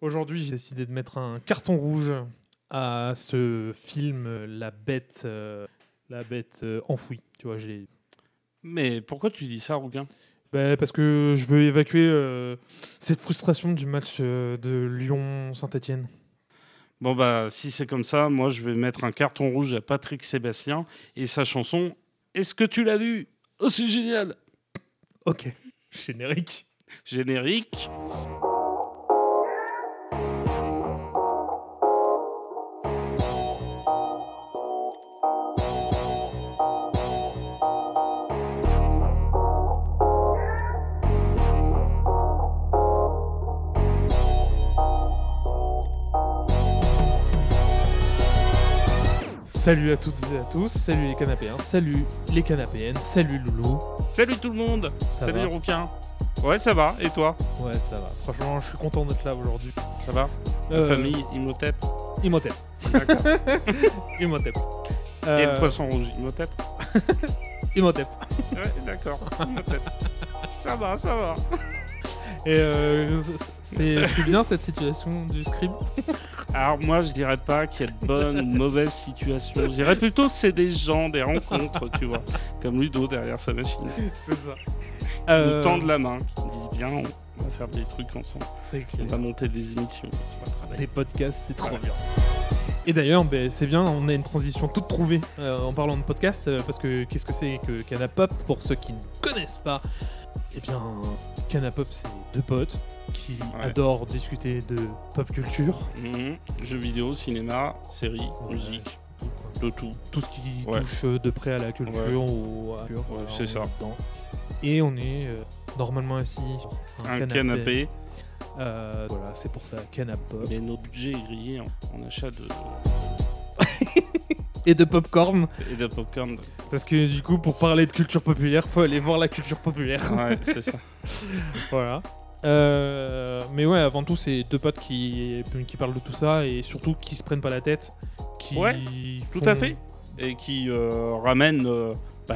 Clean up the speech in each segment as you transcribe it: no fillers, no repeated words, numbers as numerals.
Aujourd'hui, j'ai décidé de mettre un carton rouge à ce film La Bête enfouie. Tu vois, Mais pourquoi tu dis ça, Rouquin ? parce que je veux évacuer cette frustration du match de Lyon-Saint-Etienne. Bon, bah, si c'est comme ça, moi, je vais mettre un carton rouge à Patrick Sébastien et sa chanson « Est-ce que tu l'as vu ? Oh, c'est génial !» Ok, générique. Générique. Salut à toutes et à tous, salut les canapéens, salut les canapéennes, salut Loulou. Salut tout le monde. Ça Salut va Rouquin. Ouais, ça va. Et toi ? Ouais, ça va. Franchement, je suis content d'être là aujourd'hui. Ça va ? La famille Imhotep. Imhotep. D'accord. Imhotep. Et le poisson rouge, Imhotep. Imhotep. Ouais, d'accord. Imhotep. Ça va, ça va. Et c'est bien cette situation du scribe. Alors moi, je dirais pas qu'il y a de bonnes ou de mauvaises situations. Je dirais plutôt que c'est des gens, des rencontres, tu vois. Comme Ludo derrière sa machine. C'est ça. Qui nous tendent la main, qui disent bien, on va faire des trucs ensemble. C'est clair. On va monter des émissions. On va travailler. Des podcasts, c'est trop Ouais. bien. Et d'ailleurs, c'est bien, on a une transition toute trouvée en parlant de podcast, parce que qu'est-ce que c'est que Canapop pour ceux qui ne connaissent pas? Eh bien, Canapop, c'est deux potes qui adorent discuter de pop culture. Jeux vidéo, cinéma, séries, musique, de tout. Tout ce qui touche de près à la culture ou à la culture. Ouais, c'est ça. Dedans. Et on est normalement assis sur Un canapé. Voilà, c'est pour ça, Canapop. Mais nos budgets est grillé en achat de... Et de popcorn. Et de popcorn. Parce que du coup, pour parler de culture populaire, faut aller voir la culture populaire. Ouais, c'est ça. Voilà. Mais ouais, avant tout, c'est deux potes qui parlent de tout ça et surtout qui se prennent pas la tête. Qui tout à fait. Et qui ramènent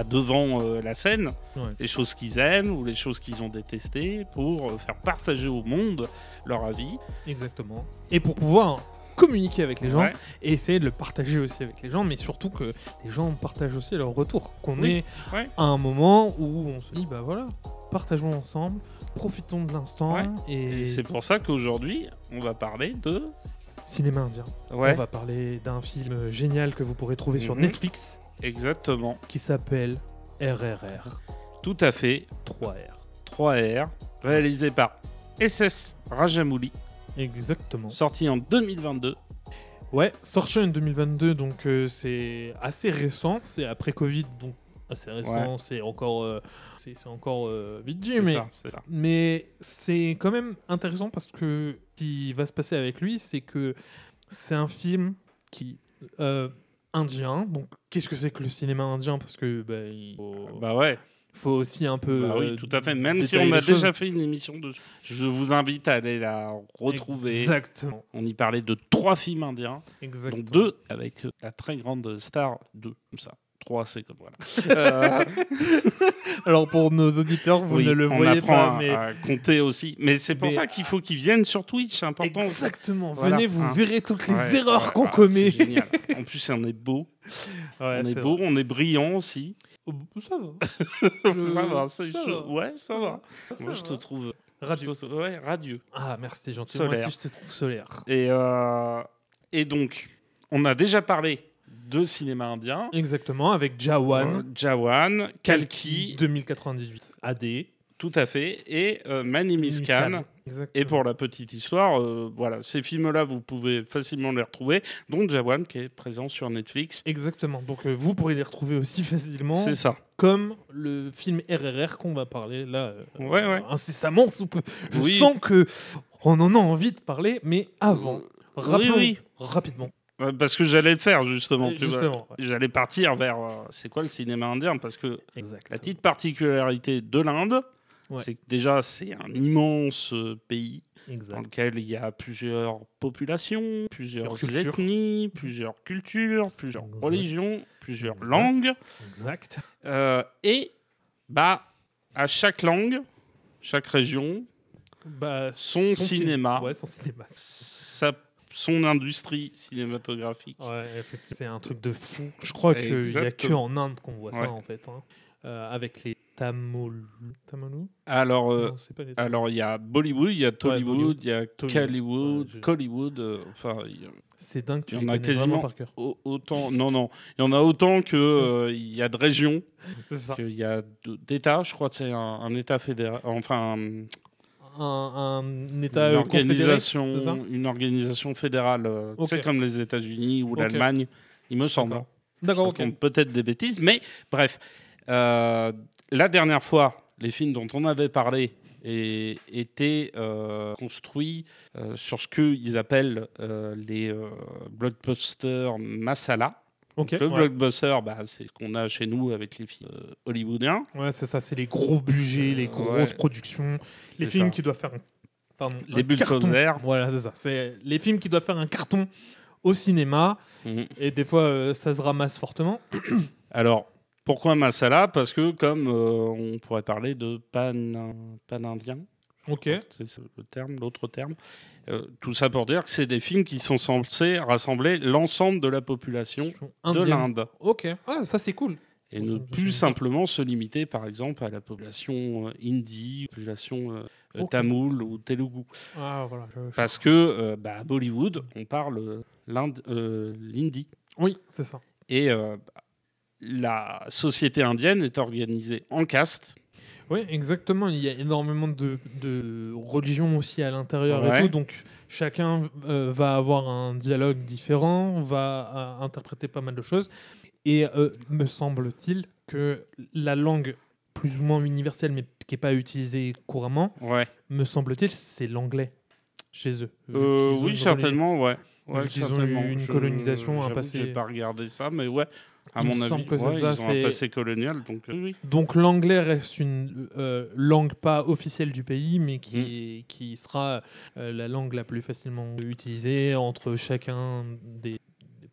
devant la scène les choses qu'ils aiment ou les choses qu'ils ont détestées pour faire partager au monde leur avis. Exactement. Et pour pouvoir communiquer avec les gens et essayer de le partager aussi avec les gens, mais surtout que les gens partagent aussi leur retour. Qu'on est à un moment où on se dit, bah voilà, partageons ensemble, profitons de l'instant. Et c'est pour ça qu'aujourd'hui, on va parler de... cinéma indien. On va parler d'un film génial que vous pourrez trouver sur Netflix. Exactement. Qui s'appelle RRR. Tout à fait. 3R. Réalisé par SS Rajamouli. Exactement. Sorti en 2022. Ouais, sorti en 2022, donc c'est assez récent. C'est après Covid, donc assez récent. C'est encore, vite dit, mais c'est quand même intéressant parce que ce qui va se passer avec lui, c'est que c'est un film qui indien. Donc, qu'est-ce que c'est que le cinéma indien? Parce que faut aussi un peu. Oui, tout à fait. Même si on a déjà fait une émission dessus, je vous invite à aller la retrouver. Exactement. On y parlait de 3 films indiens, dont 2 avec la très grande star, 2 comme ça. 3, c'est comme voilà. Alors pour nos auditeurs, vous ne le voyez pas, mais à compter aussi. Mais c'est pour ça qu'il faut qu'ils viennent sur Twitch, c'est important. Exactement. Voilà. Venez, vous verrez toutes les erreurs qu'on commet. C'est génial. En plus, on est beau. On est beau, on est brillant aussi. Ça ça va. va. Ouais, ça va. Moi, je te trouve radieux. Radieux. Ah, merci, gentil. Solaire. Moi aussi, je te trouve solaire. Et donc, on a déjà parlé de cinéma indien. Exactement, avec Jawan. Kalki. 2098. AD. Tout à fait. Et Mani Miskan. Et pour la petite histoire, voilà, ces films-là, vous pouvez facilement les retrouver. Donc Jawan, qui est présent sur Netflix. Exactement. Donc vous pourrez les retrouver aussi facilement. C'est ça. Comme le film RRR qu'on va parler là incessamment sous peu. Je Oui. sens que on en a envie de parler, mais avant, rappelons rapidement. Parce que j'allais le faire justement. Justement, J'allais partir vers c'est quoi le cinéma indien, parce que la petite particularité de l'Inde, c'est que déjà c'est un immense pays dans lequel il y a plusieurs populations, plusieurs ethnies, plusieurs cultures, plusieurs religions, plusieurs langues. Et à chaque langue, chaque région son cinéma. Ouais, son cinéma. Son industrie cinématographique. Ouais, effectivement. C'est un truc de fou. Je crois qu'il n'y a que en Inde qu'on voit ça, en fait. Avec les Tamolus. Alors, il y a Bollywood, il y a Tollywood, il y a Kalywood, Collywood. C'est dingue, il y en a quasiment par cœur. Autant. Non. Il y en a autant que il y a de régions. C'est ça. Il y a d'États. Je crois que c'est un État fédéral. Enfin. Un État une organisation fédérale, c'est comme les États-Unis ou l'Allemagne, il me semble. D'accord. Je compte peut-être des bêtises, mais bref. La dernière fois, les films dont on avait parlé étaient construits sur ce qu'ils appellent les blockbusters masala. Le blockbuster, c'est ce qu'on a chez nous avec les films hollywoodiens. Ouais, c'est ça, c'est les gros budgets, les grosses productions, les films qui doivent faire les bulldozers. Voilà, c'est ça. C'est les films qui doivent faire un carton au cinéma. Et des fois, ça se ramasse fortement. Alors, pourquoi masala ? Parce que comme on pourrait parler de pan-indien. Ok. C'est l'autre terme. Tout ça pour dire que c'est des films qui sont censés rassembler l'ensemble de la population de l'Inde. Ok, ça c'est cool. Et ne plus simplement se limiter, par exemple, à la population hindi, population tamoul ou telugu. Voilà, parce que à Bollywood, on parle l'hindi. Oui, c'est ça. Et la société indienne est organisée en castes. Oui, exactement. Il y a énormément de religions aussi à l'intérieur et tout. Donc, chacun va avoir un dialogue différent, va interpréter pas mal de choses. Et me semble-t-il que la langue plus ou moins universelle, mais qui n'est pas utilisée couramment, me semble-t-il, c'est l'anglais chez eux. Oui, certainement, ils ont eu une colonisation, un passé. Je n'ai pas regardé ça, mais ouais. À mon avis, ils ont un passé colonial. Donc l'anglais reste une langue pas officielle du pays, mais qui sera la langue la plus facilement utilisée entre chacun des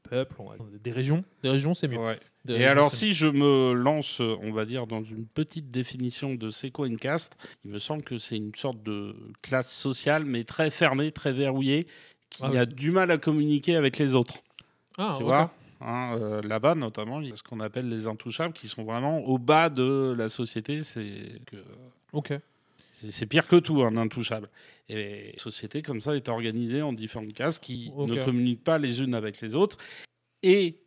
peuples, des régions. Des régions, c'est mieux. Ouais. Et alors, si je me lance, on va dire, dans une petite définition de c'est quoi une caste, il me semble que c'est une sorte de classe sociale, mais très fermée, très verrouillée, qui a du mal à communiquer avec les autres. Tu vois là-bas, notamment, il y a ce qu'on appelle les intouchables qui sont vraiment au bas de la société. C'est pire que tout, un intouchable. Et la société, comme ça, est organisée en différentes cases qui ne communiquent pas les unes avec les autres. Et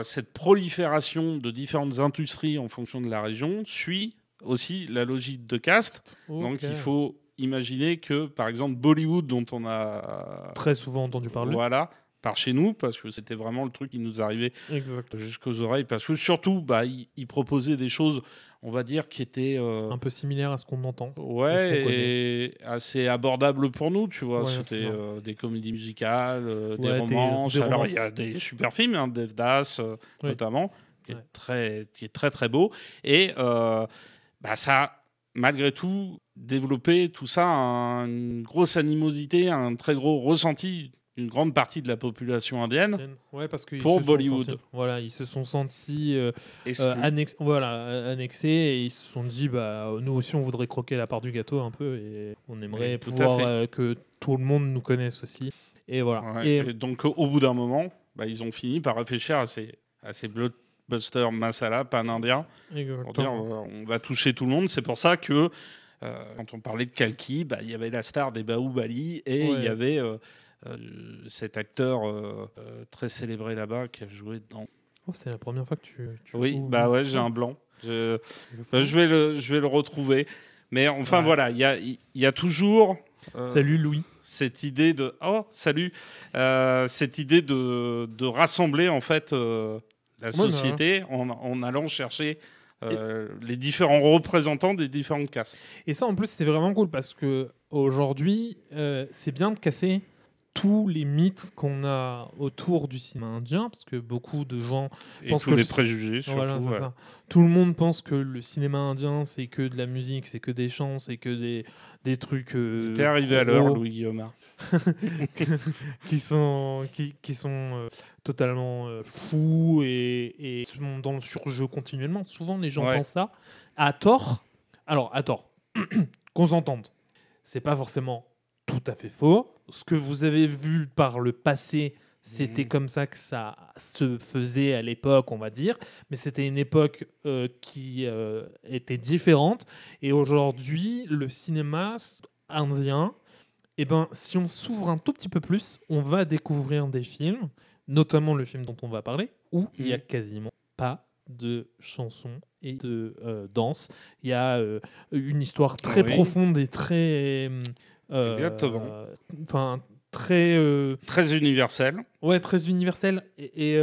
cette prolifération de différentes industries en fonction de la région suit aussi la logique de caste. Donc, il faut imaginer que, par exemple, Bollywood, dont on a très souvent entendu parler. Voilà. Par chez nous, parce que c'était vraiment le truc qui nous arrivait jusqu'aux oreilles. Parce que surtout, ils proposaient des choses, on va dire, qui étaient un peu similaires à ce qu'on entend. Ouais, et assez abordables pour nous, tu vois. C'était des comédies musicales, des romances. Alors, il y a des super films, Devdas notamment, qui est très très beau. Et ça a, malgré tout, développé tout ça, une grosse animosité, un très gros ressenti. Une grande partie de la population indienne pour Bollywood. Ils se sont sentis annexés et ils se sont dit nous aussi on voudrait croquer la part du gâteau un peu et on aimerait pouvoir que tout le monde nous connaisse aussi. Et voilà. Et donc au bout d'un moment, ils ont fini par réfléchir à ces blockbusters masala pan-indiens. Pour dire on va toucher tout le monde. C'est pour ça que quand on parlait de Kalki, il y avait la star des Bahubali et il y avait cet acteur très célébré là-bas qui a joué dans... c'est la première fois que tu oui, j'ai un blanc. Je vais le retrouver. Mais enfin, voilà, il y a toujours... salut Louis. Cette idée de... Oh, salut cette idée de rassembler, en fait, la société en allant chercher... les différents représentants des différentes castes. Et ça, en plus, c'est vraiment cool parce qu'aujourd'hui, c'est bien de casser tous les mythes qu'on a autour du cinéma indien, parce que beaucoup de gens pensent que les préjugés, surtout, ça. Tout le monde pense que le cinéma indien, c'est que de la musique, c'est que des chants, c'est que des trucs... T'es arrivé à l'heure, Louis Guillaume. qui sont totalement fous et sont dans le surjeu continuellement. Souvent, les gens pensent ça à tort. Alors, à tort. Qu'on s'entende. c'est pas forcément tout à fait faux. Ce que vous avez vu par le passé, c'était comme ça que ça se faisait à l'époque, on va dire. Mais c'était une époque qui était différente. Et aujourd'hui, le cinéma indien, si on s'ouvre un tout petit peu plus, on va découvrir des films, notamment le film dont on va parler, où il n'y a quasiment pas de chansons et de danse. Il y a une histoire très profonde et très... Exactement. Très universelle. Ouais, très universelle. Et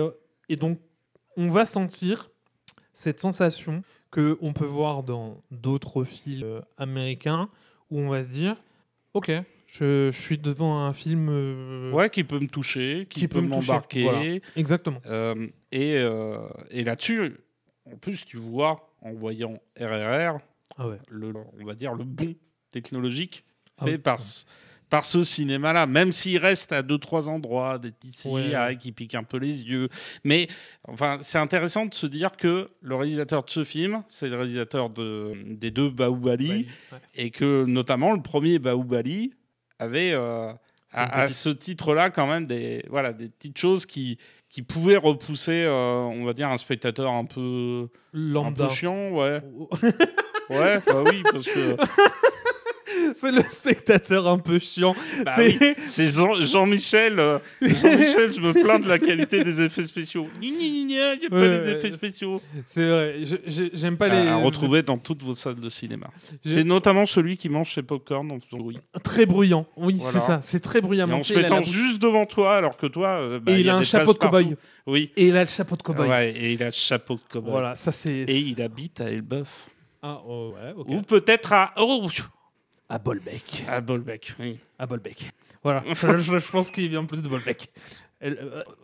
donc, on va sentir cette sensation qu'on peut voir dans d'autres films américains où on va se dire, ok, je suis devant un film qui peut me toucher, qui peut m'embarquer. Voilà. Exactement. Et là-dessus, en plus, tu vois, en voyant RRR, on va dire le bon technologique fait par ce cinéma-là, même s'il reste à 2-3 endroits, des petits CGI qui piquent un peu les yeux. Mais enfin, c'est intéressant de se dire que le réalisateur de ce film, c'est le réalisateur des 2 Bahubali, et que notamment le premier Bahubali avait à ce titre-là quand même des petites choses qui pouvaient repousser, on va dire, un spectateur un peu chiant. Ouais, oui, parce que... C'est le spectateur un peu chiant. C'est Jean-Michel. Jean-Michel, je me plains de la qualité des effets spéciaux. Il n'y a pas des effets spéciaux. C'est vrai. J'aime pas les... À retrouver dans toutes vos salles de cinéma. C'est notamment celui qui mange ses popcorn en faisant bruit. Très bruyant. Oui, voilà. C'est ça. C'est très bruyamment. Et en se mettant juste devant toi, alors que toi... et il a un chapeau de cow-boy. Oui. Et il a le chapeau de cow-boy. Ouais, et il a le chapeau de cow-boy. Voilà, ça c'est... Et il habite à Elbeuf. Ah, ouais, ok. Ou peut-être à Bolbec. À Bolbec, oui. À Bolbec. Voilà, je pense qu'il vient plus de Bolbec.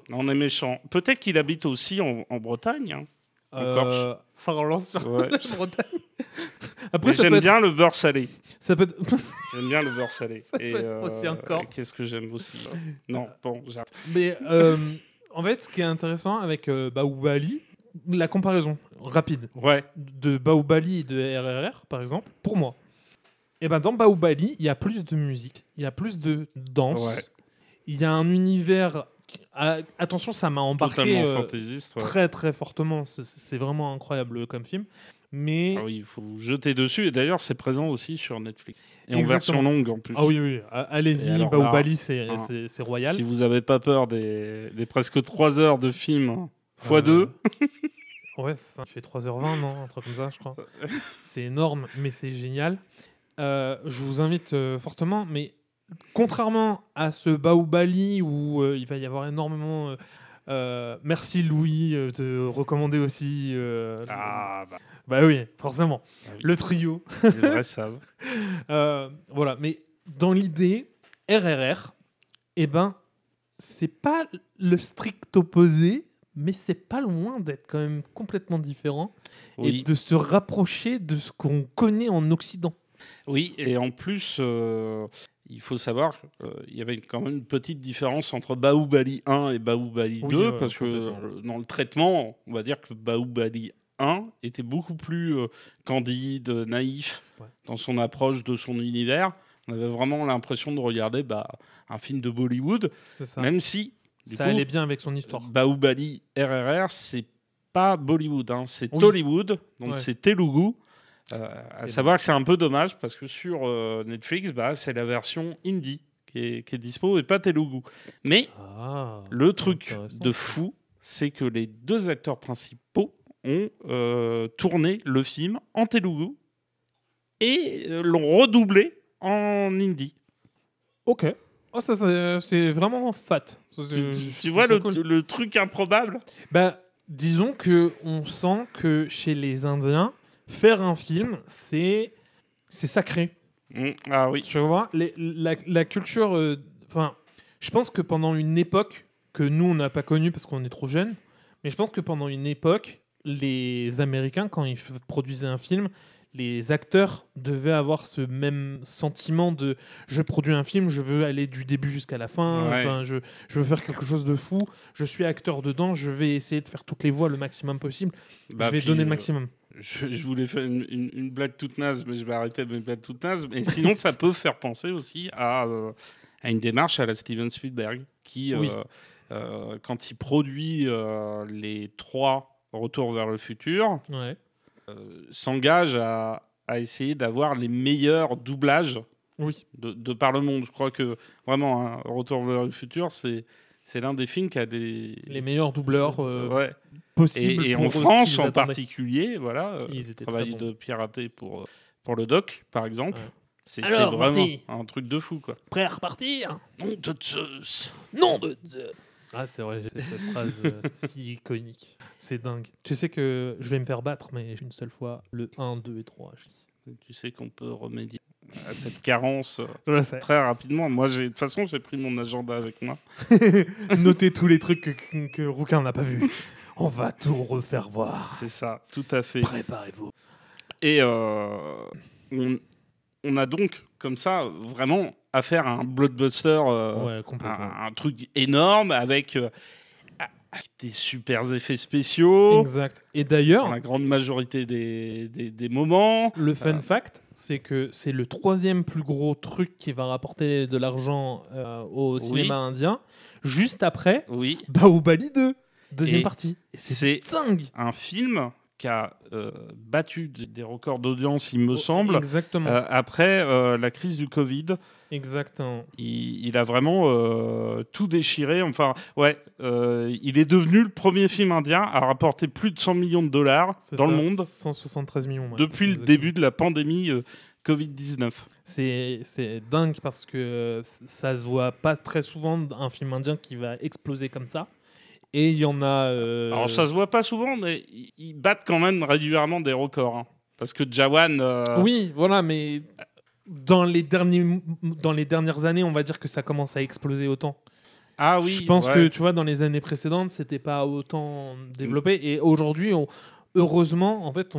On est méchant. Peut-être qu'il habite aussi en Bretagne. Hein. En Corse. Ça relance sur la Bretagne. Après, j'aime bien le beurre salé. Ça peut être... J'aime bien le beurre salé. Ça peut être aussi en Corse. Qu'est-ce que j'aime aussi. Non, bon, j'arrête. Mais en fait, ce qui est intéressant avec Bahubali, la comparaison rapide de Bahubali et de RRR, par exemple, pour moi. Et dans Bahubali, il y a plus de musique, il y a plus de danse, il y a un univers... Attention, ça m'a embarqué très très fortement. C'est vraiment incroyable comme film. Mais... Ah oui, il faut jeter dessus. Et d'ailleurs, c'est présent aussi sur Netflix. Et en version longue en plus. Ah oui. Allez-y, Bahubali, c'est royal. Si vous n'avez pas peur des presque 3 heures de film x2... Ouais, ça fait 3h20, non, un truc comme ça, je crois. C'est énorme, mais c'est génial. Je vous invite fortement, mais contrairement à ce Bahubali où il va y avoir énormément... merci Louis de recommander aussi... Bah oui, forcément. Ah oui. Le trio. Les vrais savent. Voilà, mais dans l'idée, RRR, c'est pas le strict opposé, mais c'est pas loin d'être quand même complètement différent et de se rapprocher de ce qu'on connaît en Occident. Oui, et en plus, il faut savoir qu'il y avait quand même une petite différence entre Bahubali 1 et Bahubali 2, parce que dans le traitement, on va dire que Bahubali 1 était beaucoup plus candide, naïf dans son approche de son univers. On avait vraiment l'impression de regarder un film de Bollywood, même si... Ça allait bien avec son histoire. Bahubali RRR, c'est pas Bollywood, hein, c'est Tollywood, donc c'est Telugu. À savoir que c'est un peu dommage parce que sur Netflix, c'est la version hindi qui est dispo et pas Telugu. Mais le truc de fou, c'est que les 2 acteurs principaux ont tourné le film en Telugu et l'ont redoublé en hindi. Ok. Oh, ça, c'est vraiment fat. Tu vois le truc improbable ? Disons qu'on sent que chez les Indiens, faire un film, c'est sacré. Ah oui. Tu vois, la culture... je pense que pendant une époque que nous, on n'a pas connue parce qu'on est trop jeunes, mais je pense que pendant une époque, les Américains, quand ils produisaient un film, les acteurs devaient avoir ce même sentiment de je produis un film, je veux aller du début jusqu'à la fin, je veux faire quelque chose de fou, je suis acteur dedans, je vais essayer de faire toutes les voix le maximum possible, je vais donner le maximum. Je voulais faire une blague toute naze, mais je vais arrêter mes blagues toutes nazes. Mais sinon, ça peut faire penser aussi à une démarche à la Steven Spielberg, qui, quand il produit les 3 Retour vers le futur, s'engage à essayer d'avoir les meilleurs doublages de par le monde. Je crois que vraiment, hein, Retour vers le futur, c'est l'un des films qui a les meilleurs doubleurs possibles. Et en France en particulier, voilà, le travail de pirater pour le doc, par exemple. C'est vraiment un truc de fou, quoi. Prêt à repartir? Nom de Zeus. Nom de Zeus. Ah, c'est vrai, j'ai cette phrase si iconique. C'est dingue. Tu sais que je vais me faire battre, mais une seule fois, le 1, 2 et 3. Tu sais qu'on peut remédier à cette carence très rapidement. Moi, de toute façon, j'ai pris mon agenda avec moi. Notez tous les trucs que Rouquin n'a pas vus. On va tout refaire voir. C'est ça, tout à fait. Préparez-vous. Et on a donc, comme ça, vraiment affaire à un blockbuster, un truc énorme avec des super effets spéciaux. Exact. Et d'ailleurs, dans la grande majorité des moments. Le fun fact, c'est que c'est le 3e plus gros truc qui va rapporter de l'argent au cinéma indien, juste après Bahubali 2, deuxième partie. Et c'est dingue. Un film qui a battu des records d'audience, il me semble, après la crise du Covid. Exactement. Il a vraiment tout déchiré. Enfin, il est devenu le premier film indien à rapporter plus de 100 millions de dollars dans le monde. 173 millions. Depuis le début de la pandémie Covid-19. C'est dingue parce que ça se voit pas très souvent un film indien qui va exploser comme ça. Et il y en a... Alors ça se voit pas souvent, mais ils battent quand même régulièrement des records. Hein. Parce que Jawan... Oui, voilà, mais... Dans les dernières années, on va dire que ça commence à exploser autant. Ah oui. Je pense que, tu vois, dans les années précédentes, c'était pas autant développé. Et aujourd'hui, heureusement, en fait,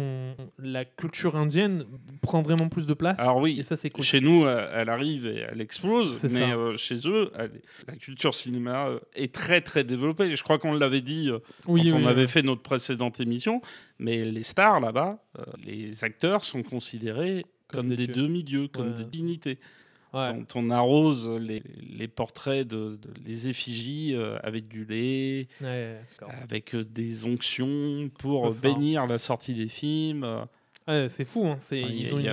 la culture indienne prend vraiment plus de place. Alors oui, et ça, c'est cool. Chez nous, elle arrive et elle explose. Mais chez eux, la culture cinéma est très, très développée. Et je crois qu'on l'avait dit quand on avait fait notre précédente émission. Mais les stars, là-bas, les acteurs sont considérés comme des demi-dieux, comme des divinités. On arrose les portraits, les effigies avec du lait, avec des onctions pour bénir la sortie des films. C'est fou. Hein. Il y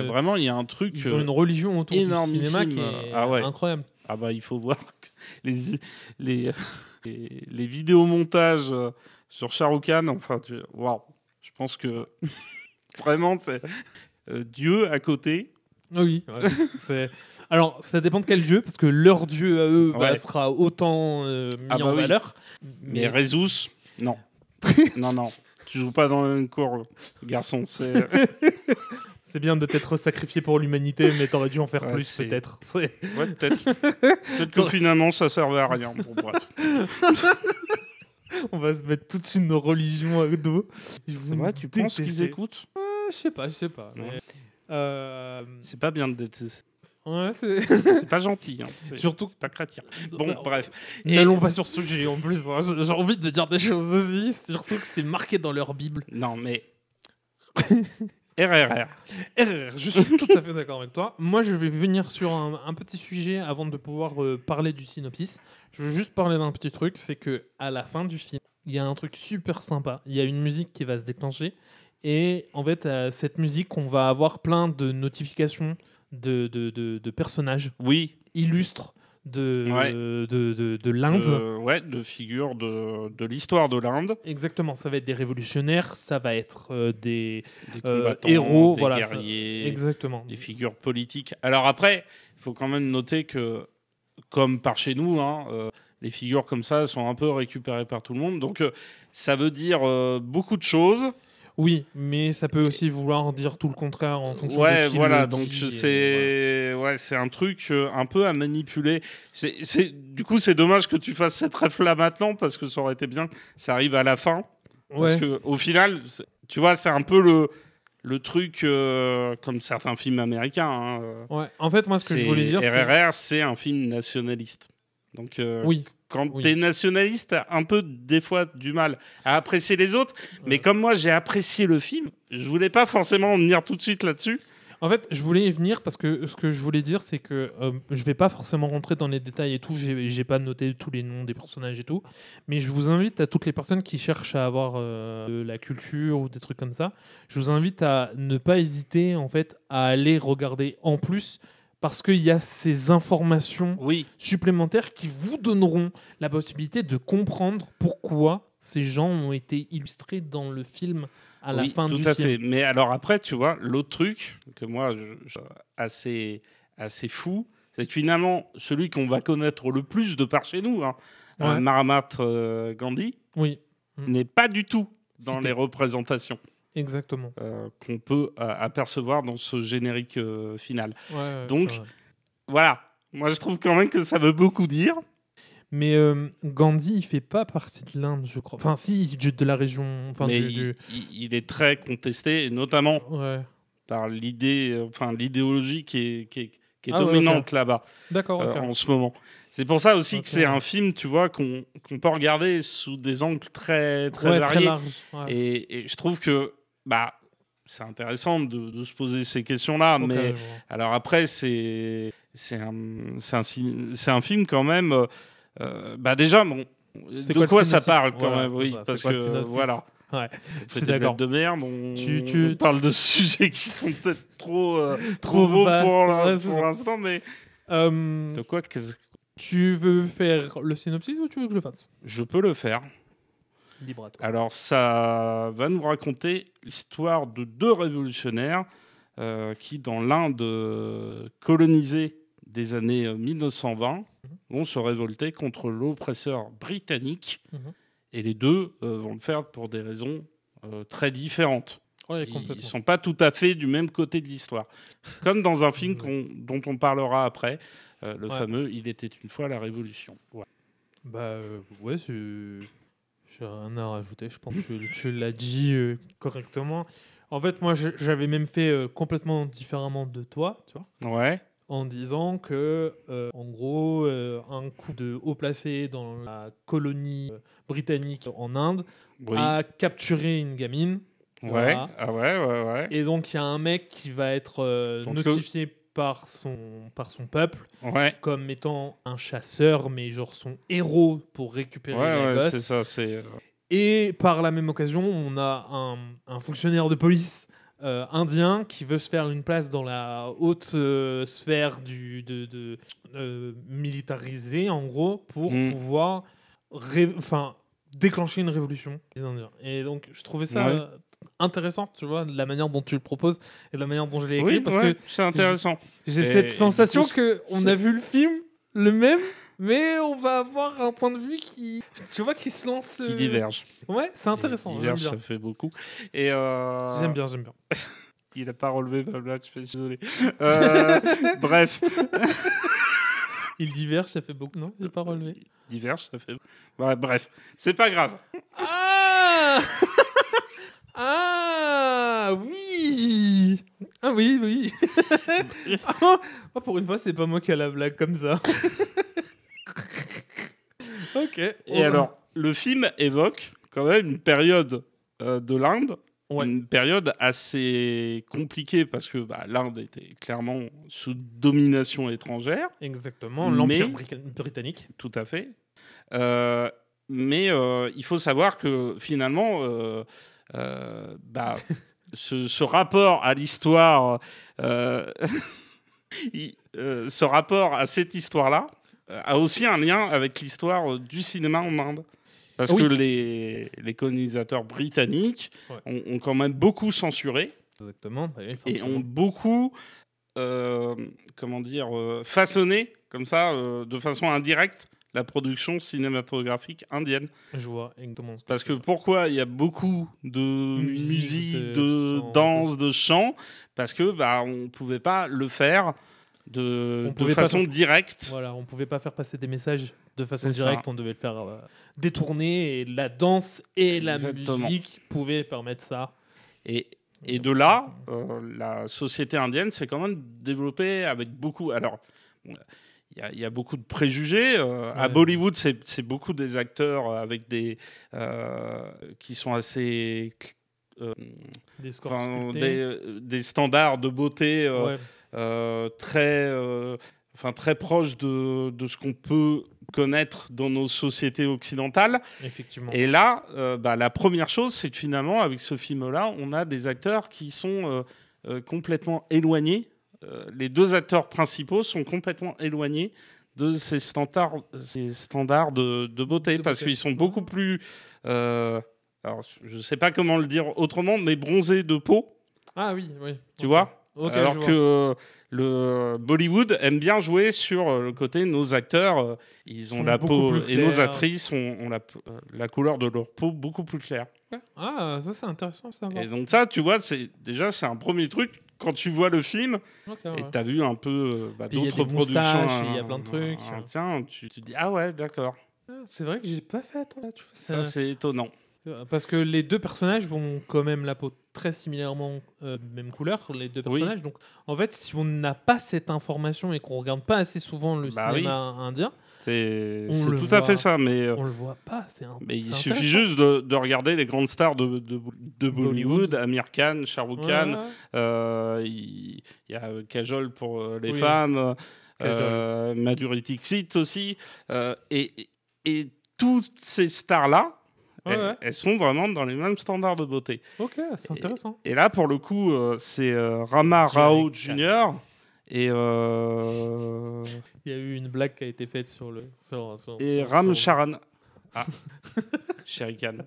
a un truc. Ils ont une religion autour du cinéma qui est incroyable. Ah bah, il faut voir les vidéomontages sur Shah Rukh Khan. Enfin, je pense que vraiment, c'est Dieu à côté. Oui, alors, ça dépend de quel dieu, parce que leur dieu à eux sera autant mis en valeur. Mais Rezus, non. non. Tu joues pas dans une cour, garçon. C'est bien de t'être sacrifié pour l'humanité, mais t'aurais dû en faire plus, peut-être. Peut-être. Peut-être que finalement, ça servait à rien. Bon, bref. On va se mettre toute une religion à dos. Tu penses qu'ils écoutent? Je sais pas. C'est pas bien de détester. Ouais, c'est pas gentil. Hein. Surtout c'est pas chrétien. Bon, bref. N'allons pas sur ce sujet en plus. Hein. J'ai envie de dire des choses aussi. Surtout que c'est marqué dans leur Bible. Non, mais. RRR. Je suis tout à fait d'accord avec toi. Moi, je vais venir sur un petit sujet avant de pouvoir parler du synopsis. Je veux juste parler d'un petit truc. C'est que à la fin du film, il y a un truc super sympa. Il y a une musique qui va se déclencher. Et en fait, cette musique, on va avoir plein de notifications de personnages illustres de l'Inde. De figures de l'histoire de l'Inde. Exactement, ça va être des révolutionnaires, ça va être des héros, des guerriers, exactement. Des figures politiques. Alors après, il faut quand même noter que, comme par chez nous, les figures comme ça sont un peu récupérées par tout le monde. Donc ça veut dire beaucoup de choses. Oui, mais ça peut aussi vouloir dire tout le contraire en fonction de qui le donc dit, c'est un truc un peu à manipuler. Du coup, c'est dommage que tu fasses cette ref là maintenant parce que ça aurait été bien. Ça arrive à la fin parce que au final, tu vois, c'est un peu le truc comme certains films américains. En fait, moi, ce que je voulais dire, RRR, c'est un film nationaliste. Donc, quand tu es nationaliste, tu as un peu, des fois, du mal à apprécier les autres. Mais comme moi, j'ai apprécié le film, je voulais pas forcément venir tout de suite là-dessus. En fait, je voulais y venir parce que ce que je voulais dire, c'est que je vais pas forcément rentrer dans les détails et tout. J'ai pas noté tous les noms des personnages et tout. Mais je vous invite à toutes les personnes qui cherchent à avoir de la culture ou des trucs comme ça. Je vous invite à ne pas hésiter en fait à aller regarder en plus. Parce qu'il y a ces informations supplémentaires qui vous donneront la possibilité de comprendre pourquoi ces gens ont été illustrés dans le film à la fin du film. Tout à fait. Mais alors après, tu vois, l'autre truc que moi, assez fou, c'est que finalement, celui qu'on va connaître le plus de par chez nous, Mahatma Gandhi, n'est pas du tout dans les représentations. Exactement. Qu'on peut apercevoir dans ce générique final. Donc, voilà. Moi, je trouve quand même que ça veut beaucoup dire. Mais Gandhi, il fait pas partie de l'Inde, je crois. Enfin, si, de la région. Enfin, mais il est très contesté, et notamment par l'idéologie qui est dominante là-bas. D'accord. En ce moment. C'est pour ça aussi que c'est un film, tu vois, qu'on peut regarder sous des angles très, très variés. Très large, et je trouve que c'est intéressant de se poser ces questions-là, mais alors après c'est un film quand même. Déjà, de quoi ça parle quand même, parce que voilà. Ouais, c'est d'accord. De merde, on parle de sujets qui sont peut-être trop beaux pour l'instant, mais de quoi tu veux faire le synopsis ou tu veux que je le fasse? Je peux le faire. Libre à toi. Alors, ça va nous raconter l'histoire de deux révolutionnaires qui, dans l'Inde colonisée des années 1920, vont se révolter contre l'oppresseur britannique. Et les deux vont le faire pour des raisons très différentes. Ils ne sont pas tout à fait du même côté de l'histoire. Comme dans un film dont on parlera après, le fameux « Il était une fois la Révolution ». J'ai rien à rajouter, je pense que tu l'as dit correctement. En fait, moi, j'avais même fait complètement différemment de toi, tu vois. Ouais. En disant que, en gros, un coup de haut placé dans la colonie britannique en Inde a capturé une gamine. Ouais. Voilà. Ah ouais. Et donc, il y a un mec qui va être notifié par son peuple comme étant un chasseur, mais genre son héros pour récupérer la gosse. C'est ça, Et par la même occasion, on a un fonctionnaire de police indien qui veut se faire une place dans la haute sphère militarisée, en gros, pour pouvoir déclencher une révolution des Indiens. Et donc, je trouvais ça intéressant, tu vois, de la manière dont tu le proposes et de la manière dont je l'ai écrit, parce que c'est intéressant. J'ai cette sensation qu'on a vu le film, le même, mais on va avoir un point de vue qui se lance... Qui diverge. Ouais, c'est intéressant. Diverge, ça fait beaucoup. Et J'aime bien. Il n'a pas relevé ma blague, je suis désolé. Bref. Il diverge, ça fait beaucoup. Non, il n'a pas relevé. Diverge, ça fait... Ouais, bref, c'est pas grave. Ah oui. Ah oui. Pour une fois, c'est pas moi qui ai la blague comme ça. Ok. Et alors, le film évoque quand même une période de l'Inde, une période assez compliquée parce que l'Inde était clairement sous domination étrangère. Exactement, l'Empire britannique. Tout à fait. Mais il faut savoir que finalement... ce rapport à l'histoire, ce rapport à cette histoire-là a aussi un lien avec l'histoire du cinéma en Inde. Parce que les colonisateurs britanniques ont quand même beaucoup censuré. Exactement. Et ont beaucoup façonné, comme ça, de façon indirecte, la production cinématographique indienne. Je vois exactement. Parce que pourquoi il y a beaucoup de musique, de danse, de chant? Parce que on pouvait pas le faire de façon directe. Voilà, on pouvait pas faire passer des messages de façon directe. On devait le faire détourner. Et la danse et la musique pouvaient permettre ça. Et de là, la société indienne s'est quand même développée avec beaucoup. Alors. il y a beaucoup de préjugés. À Bollywood, c'est beaucoup des acteurs avec qui sont assez... des standards de beauté très proches de ce qu'on peut connaître dans nos sociétés occidentales. Effectivement. Et là, la première chose, c'est que finalement, avec ce film-là, on a des acteurs qui sont complètement éloignés. Les deux acteurs principaux sont complètement éloignés de ces standards de beauté, parce qu'ils sont beaucoup plus... alors, je ne sais pas comment le dire autrement, mais bronzés de peau. Ah oui. Tu vois alors que le Bollywood aime bien jouer sur le côté nos acteurs, ils ont la peau et nos actrices ont la couleur de leur peau beaucoup plus claire. Ah, ça c'est intéressant ça. Et donc ça, tu vois, c'est un premier truc quand tu vois le film et tu as vu un peu d'autres productions. Il y a plein de trucs. Tiens, tu te dis ah ouais, d'accord. C'est vrai que j'ai pas fait attention. Ça c'est étonnant. Parce que les deux personnages vont quand même la peau très similairement, même couleur, les deux personnages. Donc, en fait, si on n'a pas cette information et qu'on regarde pas assez souvent le cinéma indien, c'est tout à fait ça. Mais on le voit pas. Mais il suffit juste de regarder les grandes stars de Bollywood, Amir Khan, Shah Rukh Khan. Il y a Kajol pour les femmes, Madhuri Dixit aussi, et toutes ces stars-là. Elles sont vraiment dans les mêmes standards de beauté. Ok, c'est intéressant. Et là, pour le coup, c'est Rama Rao Jr. Et il y a eu une blague qui a été faite sur le... et Ram Charan. Ah, Shere Khan.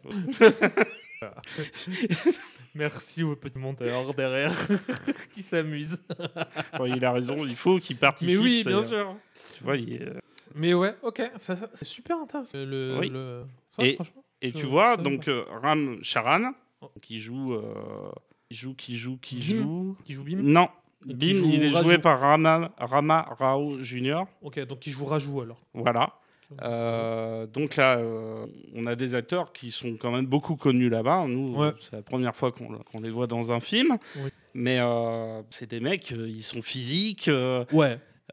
Merci au petit monteur derrière qui s'amuse. Il a raison, il faut qu'il participe. Mais oui, bien sûr. Tu vois, Mais ouais, ok, c'est super intéressant. Franchement. Et tu vois, donc Ram Charan, qui joue Bim. Non, Bim, il est joué par Rama Rao Jr. Ok, donc il joue Raju alors. Voilà. Donc là, on a des acteurs qui sont quand même beaucoup connus là-bas. Nous, c'est la première fois qu'on les voit dans un film. Oui. Mais c'est des mecs, ils sont physiques.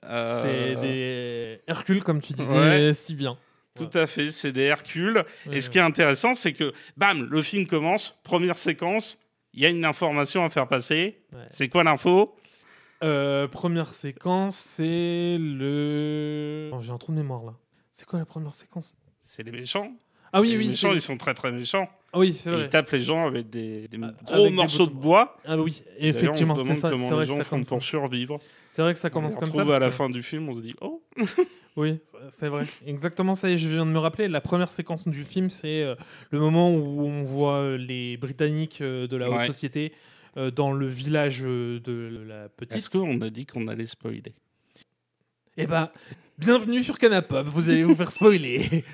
C'est des Hercules, comme tu disais si bien. Tout à fait, c'est des Hercules. Et ce qui est intéressant, c'est que, bam, le film commence, première séquence, il y a une information à faire passer. C'est quoi l'info ? Première séquence, c'est le... Oh, j'ai un trou de mémoire là. C'est quoi la première séquence ? C'est les méchants. Ah oui, les méchants, ils sont très très méchants. Ah oui, c'est vrai. Ils tapent les gens avec des gros morceaux de bois. Ah oui, effectivement, c'est ça. Comment les gens font pour survivre. C'est vrai que ça commence comme ça. On retrouve à la fin du film, on se dit oh. Oui, c'est vrai. Exactement ça. Et je viens de me rappeler, la première séquence du film, c'est le moment où on voit les Britanniques de la haute société dans le village de la petite. Est-ce qu'on a dit qu'on allait spoiler ? Eh ben, bienvenue sur Canapop, vous allez vous faire spoiler.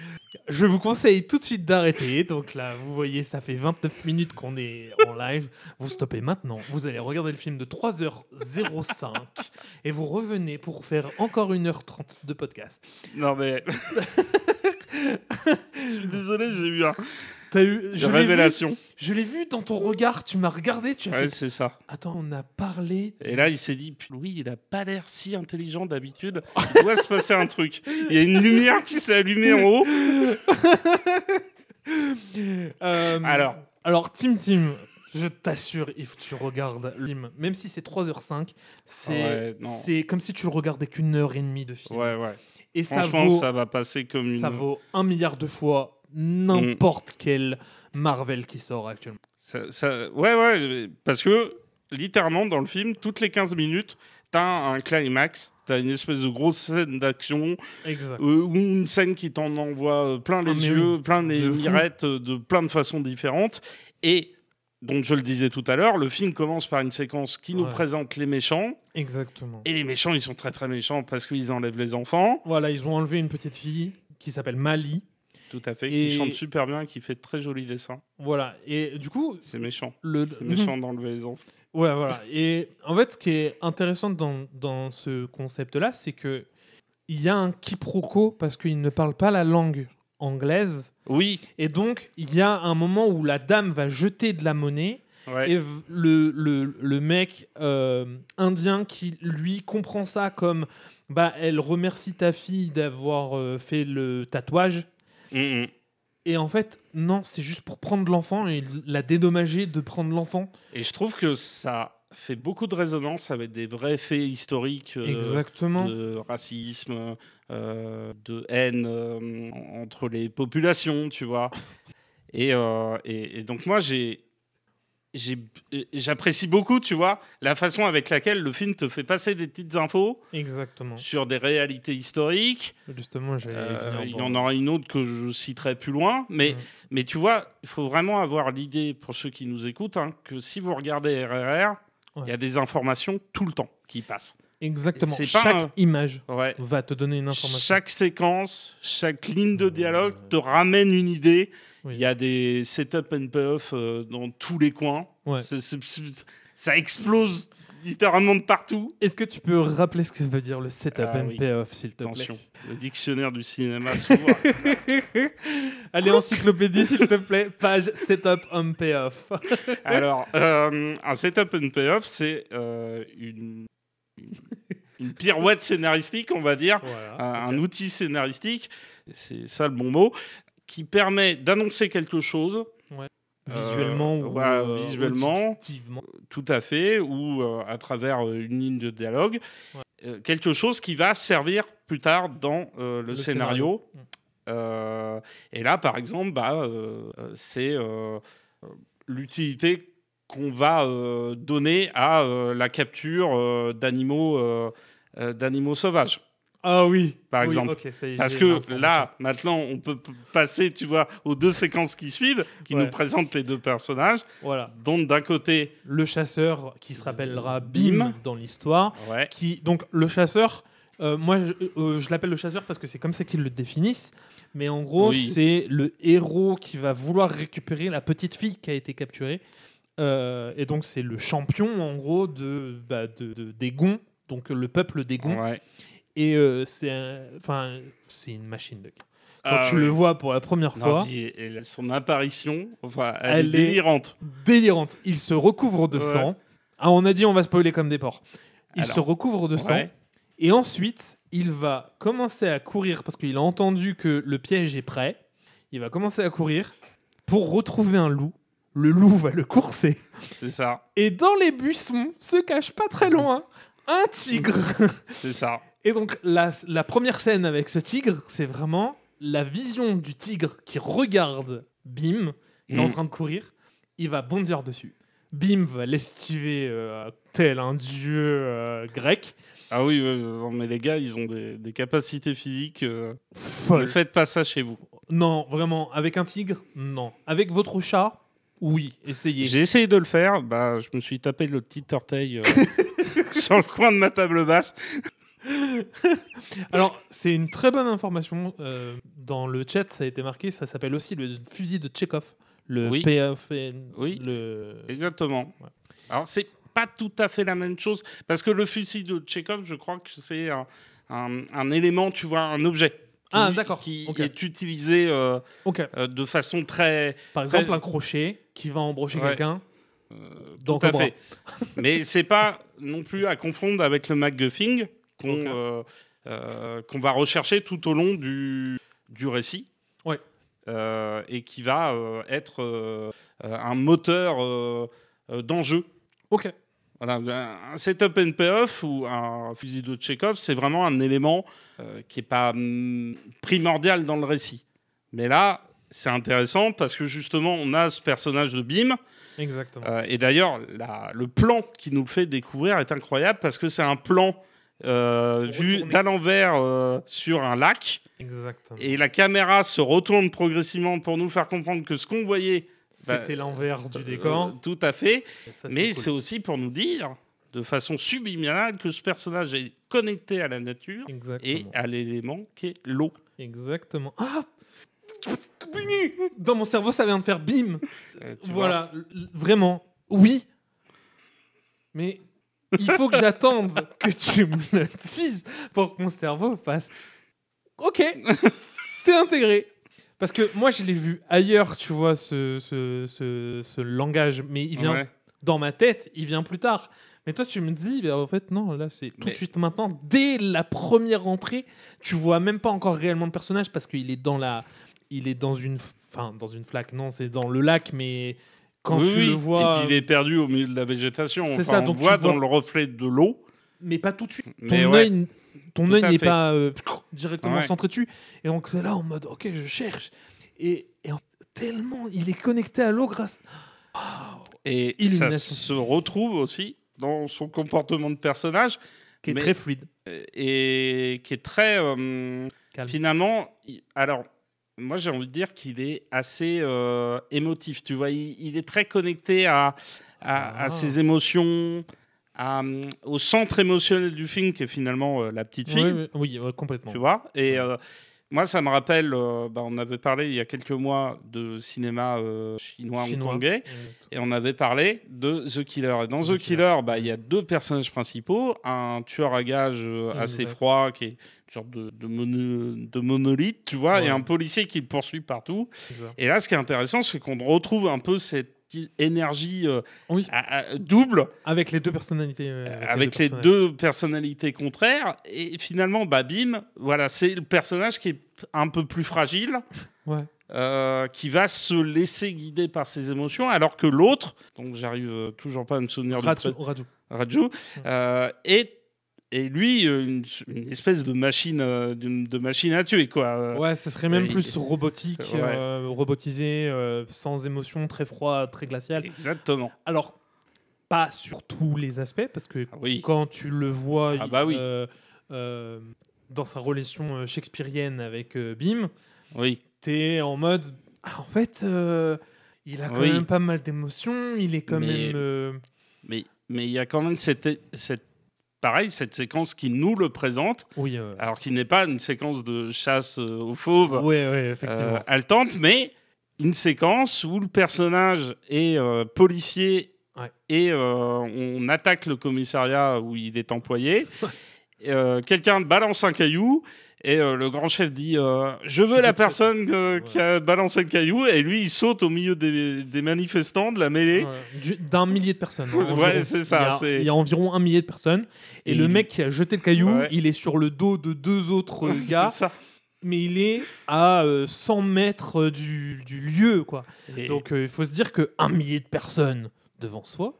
Je vous conseille tout de suite d'arrêter. Donc là, vous voyez, ça fait 29 minutes qu'on est en live. Vous stoppez maintenant. Vous allez regarder le film de 3h05 et vous revenez pour faire encore 1h30 de podcast. Non mais... Je suis désolé, j'ai eu une révélation. Je l'ai vu dans ton regard, tu m'as regardé, tu as fait... c'est ça. Attends, on a parlé... Et là, il s'est dit, Louis, il a pas l'air si intelligent d'habitude. Il doit se passer un truc. Il y a une lumière qui s'est allumée en haut. Alors, Tim, je t'assure, il faut que tu regardes le film. Même si c'est 3h05, c'est comme si tu le regardais qu'1 heure et demie de film. Ouais. Et franchement, ça va passer comme une... Ça vaut 1 milliard de fois n'importe quel Marvel qui sort actuellement. Ouais, parce que littéralement dans le film, toutes les 15 minutes, t'as un climax, t'as une espèce de grosse scène d'action, ou une scène qui t'en envoie plein les yeux, plein les mirettes de plein de façons différentes. Et donc je le disais tout à l'heure, le film commence par une séquence qui nous présente les méchants. Exactement. Et les méchants, ils sont très très méchants parce qu'ils enlèvent les enfants. Voilà, ils ont enlevé une petite fille qui s'appelle Mali. Tout à fait, qui chante super bien, qui fait de très jolis dessins. Voilà, et du coup... C'est méchant. C'est méchant d'enlever les enfants. Ouais, voilà. Et en fait, ce qui est intéressant dans ce concept-là, c'est qu'il y a un quiproquo parce qu'il ne parle pas la langue anglaise. Oui. Et donc, il y a un moment où la dame va jeter de la monnaie. Et le mec indien qui, lui, comprend ça comme elle remercie ta fille d'avoir fait le tatouage. Et en fait, non, c'est juste pour prendre l'enfant et la dédommager de prendre l'enfant. Et je trouve que ça fait beaucoup de résonance avec des vrais faits historiques de racisme, de haine entre les populations, tu vois. Et donc moi, j'apprécie beaucoup, tu vois, la façon avec laquelle le film te fait passer des petites infos sur des réalités historiques. Justement, il y en aura une autre que je citerai plus loin, mais tu vois, il faut vraiment avoir l'idée, pour ceux qui nous écoutent, que si vous regardez RRR, il y a des informations tout le temps qui passent. Exactement. Chaque image va te donner une information. Chaque séquence, chaque ligne de dialogue te ramène une idée. Il y a des setup and payoff dans tous les coins. Ça explose littéralement de partout. Est-ce que tu peux rappeler ce que veut dire le setup and payoff, s'il te plaît ? Le dictionnaire du cinéma s'ouvre. Allez, encyclopédie, s'il te plaît. Page setup and payoff. Alors, un setup and payoff, c'est une pirouette scénaristique, on va dire. Un outil scénaristique. C'est ça le bon mot. Qui permet d'annoncer quelque chose. Visuellement visuellement, tout à fait, ou à travers une ligne de dialogue. Quelque chose qui va servir plus tard dans le scénario. Et là, par exemple, c'est l'utilité qu'on va donner à la capture d'animaux sauvages. Ah oui, par exemple. Parce que là, maintenant, on peut passer, tu vois, aux 2 séquences qui suivent, qui nous présentent les 2 personnages. Donc, d'un côté, le chasseur qui se rappellera Bim dans l'histoire. Donc, le chasseur, moi, je l'appelle le chasseur parce que c'est comme ça qu'ils le définissent. Mais en gros, c'est le héros qui va vouloir récupérer la petite fille qui a été capturée. Et donc, c'est le champion, en gros, des Gonds, donc le peuple des Gonds. Et c'est une machine de guerre. Quand tu le vois pour la première fois... son apparition, elle est délirante. Délirante. Il se recouvre de sang. Ah, on a dit on va spoiler comme des porcs. Il se recouvre de sang. Et ensuite, il va commencer à courir parce qu'il a entendu que le piège est prêt. Il va commencer à courir pour retrouver un loup. Le loup va le courser. C'est ça. Et dans les buissons, se cache pas très loin, un tigre. C'est ça. Et donc, la première scène avec ce tigre, c'est vraiment la vision du tigre qui regarde Bim, qui est en train de courir. Il va bondir dessus. Bim va l'estiver tel un dieu grec. Ah oui, mais les gars, ils ont des capacités physiques. Ne faites pas ça chez vous. Non, vraiment. Avec un tigre, non. Avec votre chat, oui, essayez. J'ai essayé de le faire. Je me suis tapé le petit orteil sur le coin de ma table basse. Alors, c'est une très bonne information. Dans le chat, ça a été marqué. Ça s'appelle aussi le fusil de Tchekhov. Le PFN. Oui, exactement. Alors, c'est pas tout à fait la même chose. Parce que le fusil de Tchekhov, je crois que c'est un élément, tu vois, un objet. Qui est utilisé de façon très... Par exemple, un crochet qui va embrocher quelqu'un. Tout à fait. Mais c'est pas non plus à confondre avec le MacGuffin qu'on va rechercher tout au long du récit. Et qui va être un moteur d'enjeu. Voilà, un setup and payoff ou un fusil de Tchekhov, c'est vraiment un élément qui n'est pas primordial dans le récit. Mais là, c'est intéressant parce que justement, on a ce personnage de Bim. Exactement. Et d'ailleurs, le plan qui nous le fait découvrir est incroyable parce que c'est un plan vu d'à l'envers sur un lac. Exactement. Et la caméra se retourne progressivement pour nous faire comprendre que ce qu'on voyait... C'était l'envers du décor. Tout à fait. Mais c'est aussi pour nous dire, de façon subliminale, que ce personnage est connecté à la nature et à l'élément qui est l'eau. Exactement. Ah, dans mon cerveau, ça vient de faire bim. Voilà, vraiment, oui. Mais il faut que j'attende que tu me le dises pour que mon cerveau fasse... Ok, c'est intégré. Parce que moi, je l'ai vu ailleurs, tu vois, ce langage. Mais il vient dans ma tête, il vient plus tard. Mais toi, tu me dis, bah, en fait, non, là, c'est tout de suite maintenant. Dès la première entrée, tu vois même pas encore réellement le personnage parce qu'il est dans une flaque. Non, c'est dans le lac, mais quand tu le vois... Et puis il est perdu au milieu de la végétation. C'est ça, on voit dans le reflet de l'eau. Mais pas tout de suite. Ton œil n'est pas directement centré dessus. Et donc, c'est là en mode, ok, je cherche. Et tellement, il est connecté à l'eau grâce... Et ça se retrouve aussi dans son comportement de personnage. Qui est très fluide. Et qui est très... finalement, alors... Moi, j'ai envie de dire qu'il est assez émotif. Tu vois, il est très connecté à ses émotions, au centre émotionnel du film, qui est finalement la petite fille. Oui, complètement. Tu vois. Et moi, ça me rappelle, on avait parlé il y a quelques mois de cinéma chinois hongkongais, et on avait parlé de The Killer. Et dans The Killer, il y a deux personnages principaux, un tueur à gages assez froid, qui est une sorte de monolithe, tu vois, et un policier qui le poursuit partout. Et là, ce qui est intéressant, c'est qu'on retrouve un peu cette énergie double avec les deux personnalités avec les deux personnalités contraires, et finalement bim, voilà, c'est le personnage qui est un peu plus fragile, qui va se laisser guider par ses émotions, alors que l'autre, donc j'arrive toujours pas à me souvenir Raju, et lui, une espèce de machine à tuer, quoi. Ouais, ce serait même plus robotique, robotisé, sans émotion, très froid, très glacial. Exactement. Alors, pas sur tous les aspects, parce que quand tu le vois dans sa relation shakespearienne avec Bim, t'es en mode... en fait, il a quand même pas mal d'émotions, il est quand même... Mais il y a quand même cette séquence qui nous le présente, alors qu'il n'est pas une séquence de chasse aux fauves haletante, mais une séquence où le personnage est policier et on attaque le commissariat où il est employé. Quelqu'un balance un caillou et le grand chef dit je veux la personne qui a balancé le caillou, et lui il saute au milieu des manifestants de la mêlée d'un millier de personnes. C'est ça. Il y a environ 1 millier de personnes et le mec qui a jeté le caillou, il est sur le dos de 2 autres gars. C'est ça. Mais il est à 100 mètres du lieu, quoi. Donc il faut se dire que 1 millier de personnes devant soi,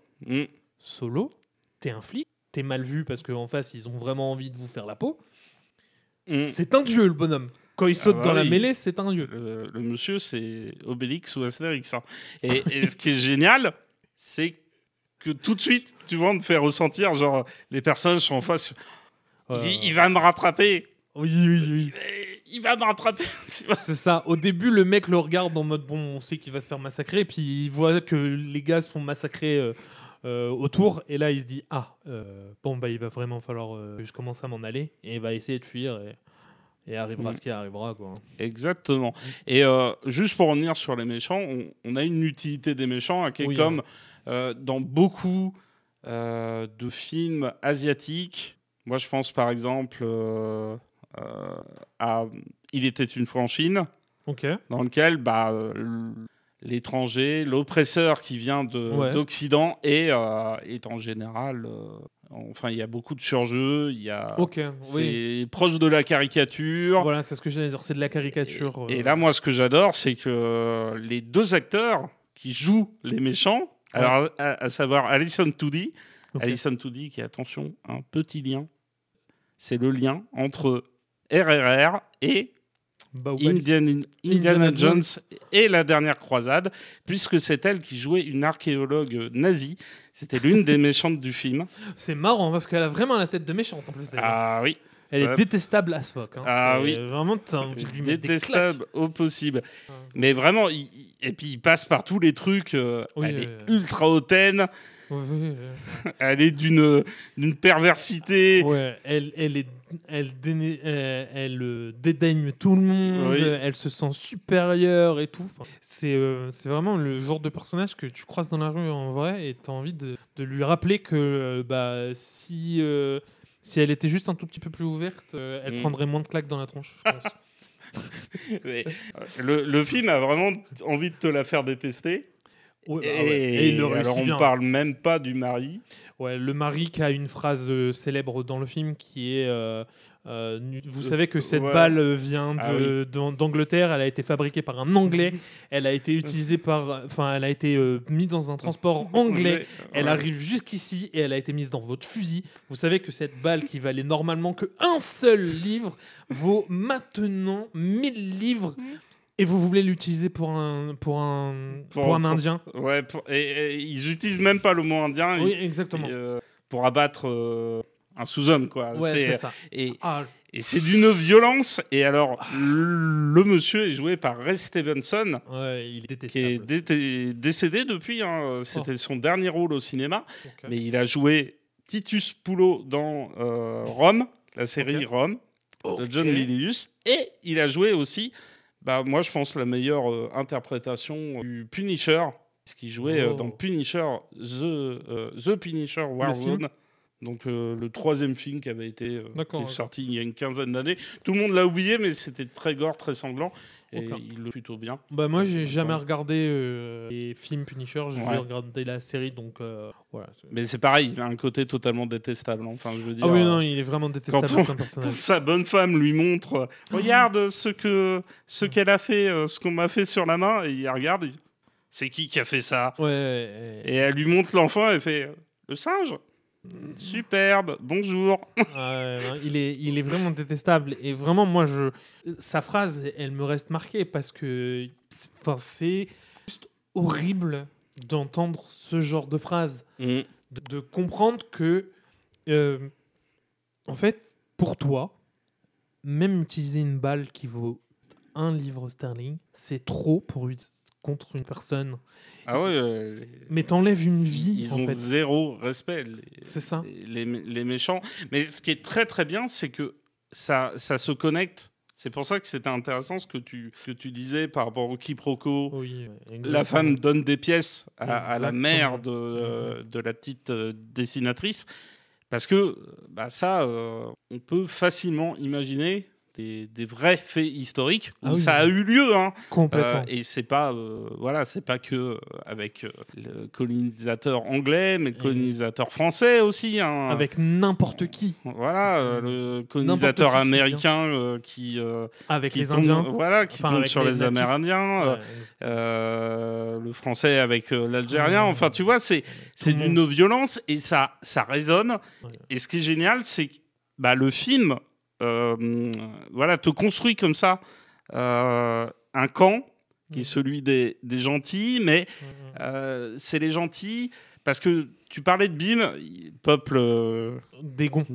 solo, t'es un flic, t'es mal vu parce qu'en face ils ont vraiment envie de vous faire la peau. C'est un dieu, le bonhomme. Quand il saute dans la mêlée, c'est un dieu. Le monsieur, c'est Obélix ou Astérix. Hein. Et ce qui est génial, c'est que tout de suite, tu vas me faire ressentir, genre, les personnages sont en face. Il va me rattraper. Oui. Il va me rattraper. C'est ça. Au début, le mec le regarde en mode, bon, on sait qu'il va se faire massacrer. Puis il voit que les gars se font massacrer autour. Et là, il se dit, il va vraiment falloir que je commence à m'en aller. Et il va essayer de fuir. Et arrivera ce qui arrivera, quoi. Exactement. Et juste pour revenir sur les méchants, on a une utilité des méchants qui est comme dans beaucoup de films asiatiques. Moi, je pense par exemple à Il était une fois en Chine, dans lequel l'étranger, l'oppresseur qui vient d'Occident est en général... il y a beaucoup de surjeux, c'est proche de la caricature. Voilà, c'est ce que j'allais dire, c'est de la caricature. Et là, moi, ce que j'adore, c'est que les deux acteurs qui jouent les méchants, alors à savoir Alison Toody, qui est, attention, un petit lien, c'est le lien entre RRR et Indiana Jones et la dernière croisade, puisque c'est elle qui jouait une archéologue nazie. C'était l'une des méchantes du film. C'est marrant parce qu'elle a vraiment la tête de méchante en plus. Ah oui. Elle est détestable as fuck. Ah oui. Vraiment, détestable au possible. Mais vraiment, et puis il passe par tous les trucs. Elle est ultra hautaine. Elle est d'une perversité. Ouais, elle dédaigne tout le monde. Elle se sent supérieure et tout. Enfin, c'est vraiment le genre de personnage que tu croises dans la rue en vrai et tu as envie de lui rappeler que si elle était juste un tout petit peu plus ouverte, elle prendrait moins de claques dans la tronche, je pense. Le film a vraiment envie de te la faire détester. Ouais, et il le réussit alors on bien. parle même pas du mari. Ouais, le mari qui a une phrase célèbre dans le film qui est vous savez que cette balle vient d'Angleterre, elle a été fabriquée par un Anglais, elle a été utilisée elle a été mise dans un transport anglais, elle arrive jusqu'ici et elle a été mise dans votre fusil. Vous savez que cette balle qui valait normalement qu'un seul livre vaut maintenant 1000 livres. Et vous voulez l'utiliser pour un Indien. Ouais, et ils utilisent même pas le mot indien. Oui, exactement. Pour abattre un sous-homme, quoi. Ouais, c'est ça. Et c'est d'une violence. Et alors, le monsieur est joué par Ray Stevenson, il est détestable, qui est décédé depuis. Hein. C'était son dernier rôle au cinéma. Okay. Mais il a joué Titus Pullo dans Rome, la série Rome, de John Milius. Et il a joué aussi... moi, je pense la meilleure interprétation du Punisher, ce qu'il jouait dans Punisher, The Punisher Warzone, donc le 3e film qui avait été sorti il y a une quinzaine d'années. Tout le monde l'a oublié, mais c'était très gore, très sanglant. Et il le plutôt bien. Moi, j'ai jamais regardé les films Punisher, j'ai regardé la série, donc voilà. Mais c'est pareil, il a un côté totalement détestable. Enfin, je veux dire. Ah oui, non, il est vraiment détestable comme personnage. Quand sa bonne femme lui montre, regarde ce qu'elle a fait, ce qu'on m'a fait sur la main, et il regarde, c'est qui a fait ça? Et elle lui montre l'enfant, elle fait le singe. Superbe, bonjour. Il est vraiment détestable et vraiment sa phrase elle me reste marquée parce que c'est juste horrible d'entendre ce genre de phrase, de comprendre que en fait pour toi même utiliser une balle qui vaut 1 livre sterling c'est trop contre une personne. Ah ouais, mais t'enlèves une vie. Ils ont zéro respect, c'est ça. Les méchants. Mais ce qui est très très bien, c'est que ça se connecte. C'est pour ça que c'était intéressant ce que tu disais par rapport au quiproquo. Oui, la femme donne des pièces à la mère de la petite dessinatrice. Parce que ça, on peut facilement imaginer des vrais faits historiques où ça a eu lieu, hein. Complètement. Et c'est pas c'est pas que avec le colonisateur anglais, mais le colonisateur français aussi, hein. Avec n'importe qui. Voilà, le colonisateur américain qui avec qui les tombe, Indiens. qui tombe sur les Amérindiens. Le français avec l'Algérien. Enfin, tu vois, c'est d'une violence et ça résonne. Et ce qui est génial, c'est que le film te construit comme ça un camp qui est celui des gentils, mais c'est les gentils parce que tu parlais de Bim, peuple des Gonds,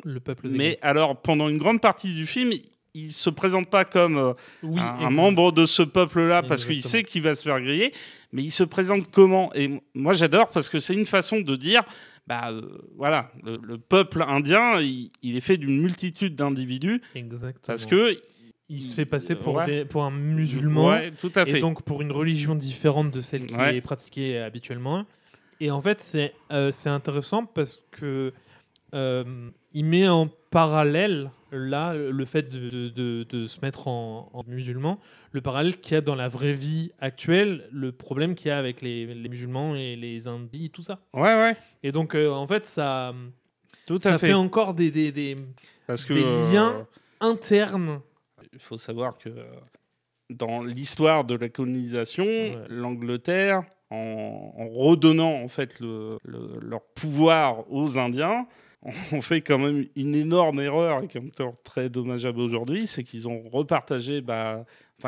le peuple des Gonds. Alors pendant une grande partie du film, il se présente pas comme un membre de ce peuple-là parce qu'il sait qu'il va se faire griller, mais il se présente comment? Et moi j'adore parce que c'est une façon de dire le peuple indien, il est fait d'une multitude d'individus. Exactement. Parce que il se fait passer pour un musulman, tout à fait. Et donc pour une religion différente de celle qui est pratiquée habituellement. Et en fait, c'est intéressant parce que il met en parallèle là le fait de se mettre en musulman, le parallèle qu'il y a dans la vraie vie actuelle, le problème qu'il y a avec les musulmans et les hindis, tout ça. Et donc en fait ça fait encore des liens internes. Il faut savoir que dans l'histoire de la colonisation, l'Angleterre, en redonnant en fait leur pouvoir aux Indiens, on fait quand même une énorme erreur et qui est très dommageable aujourd'hui, c'est qu'ils ont repartagé.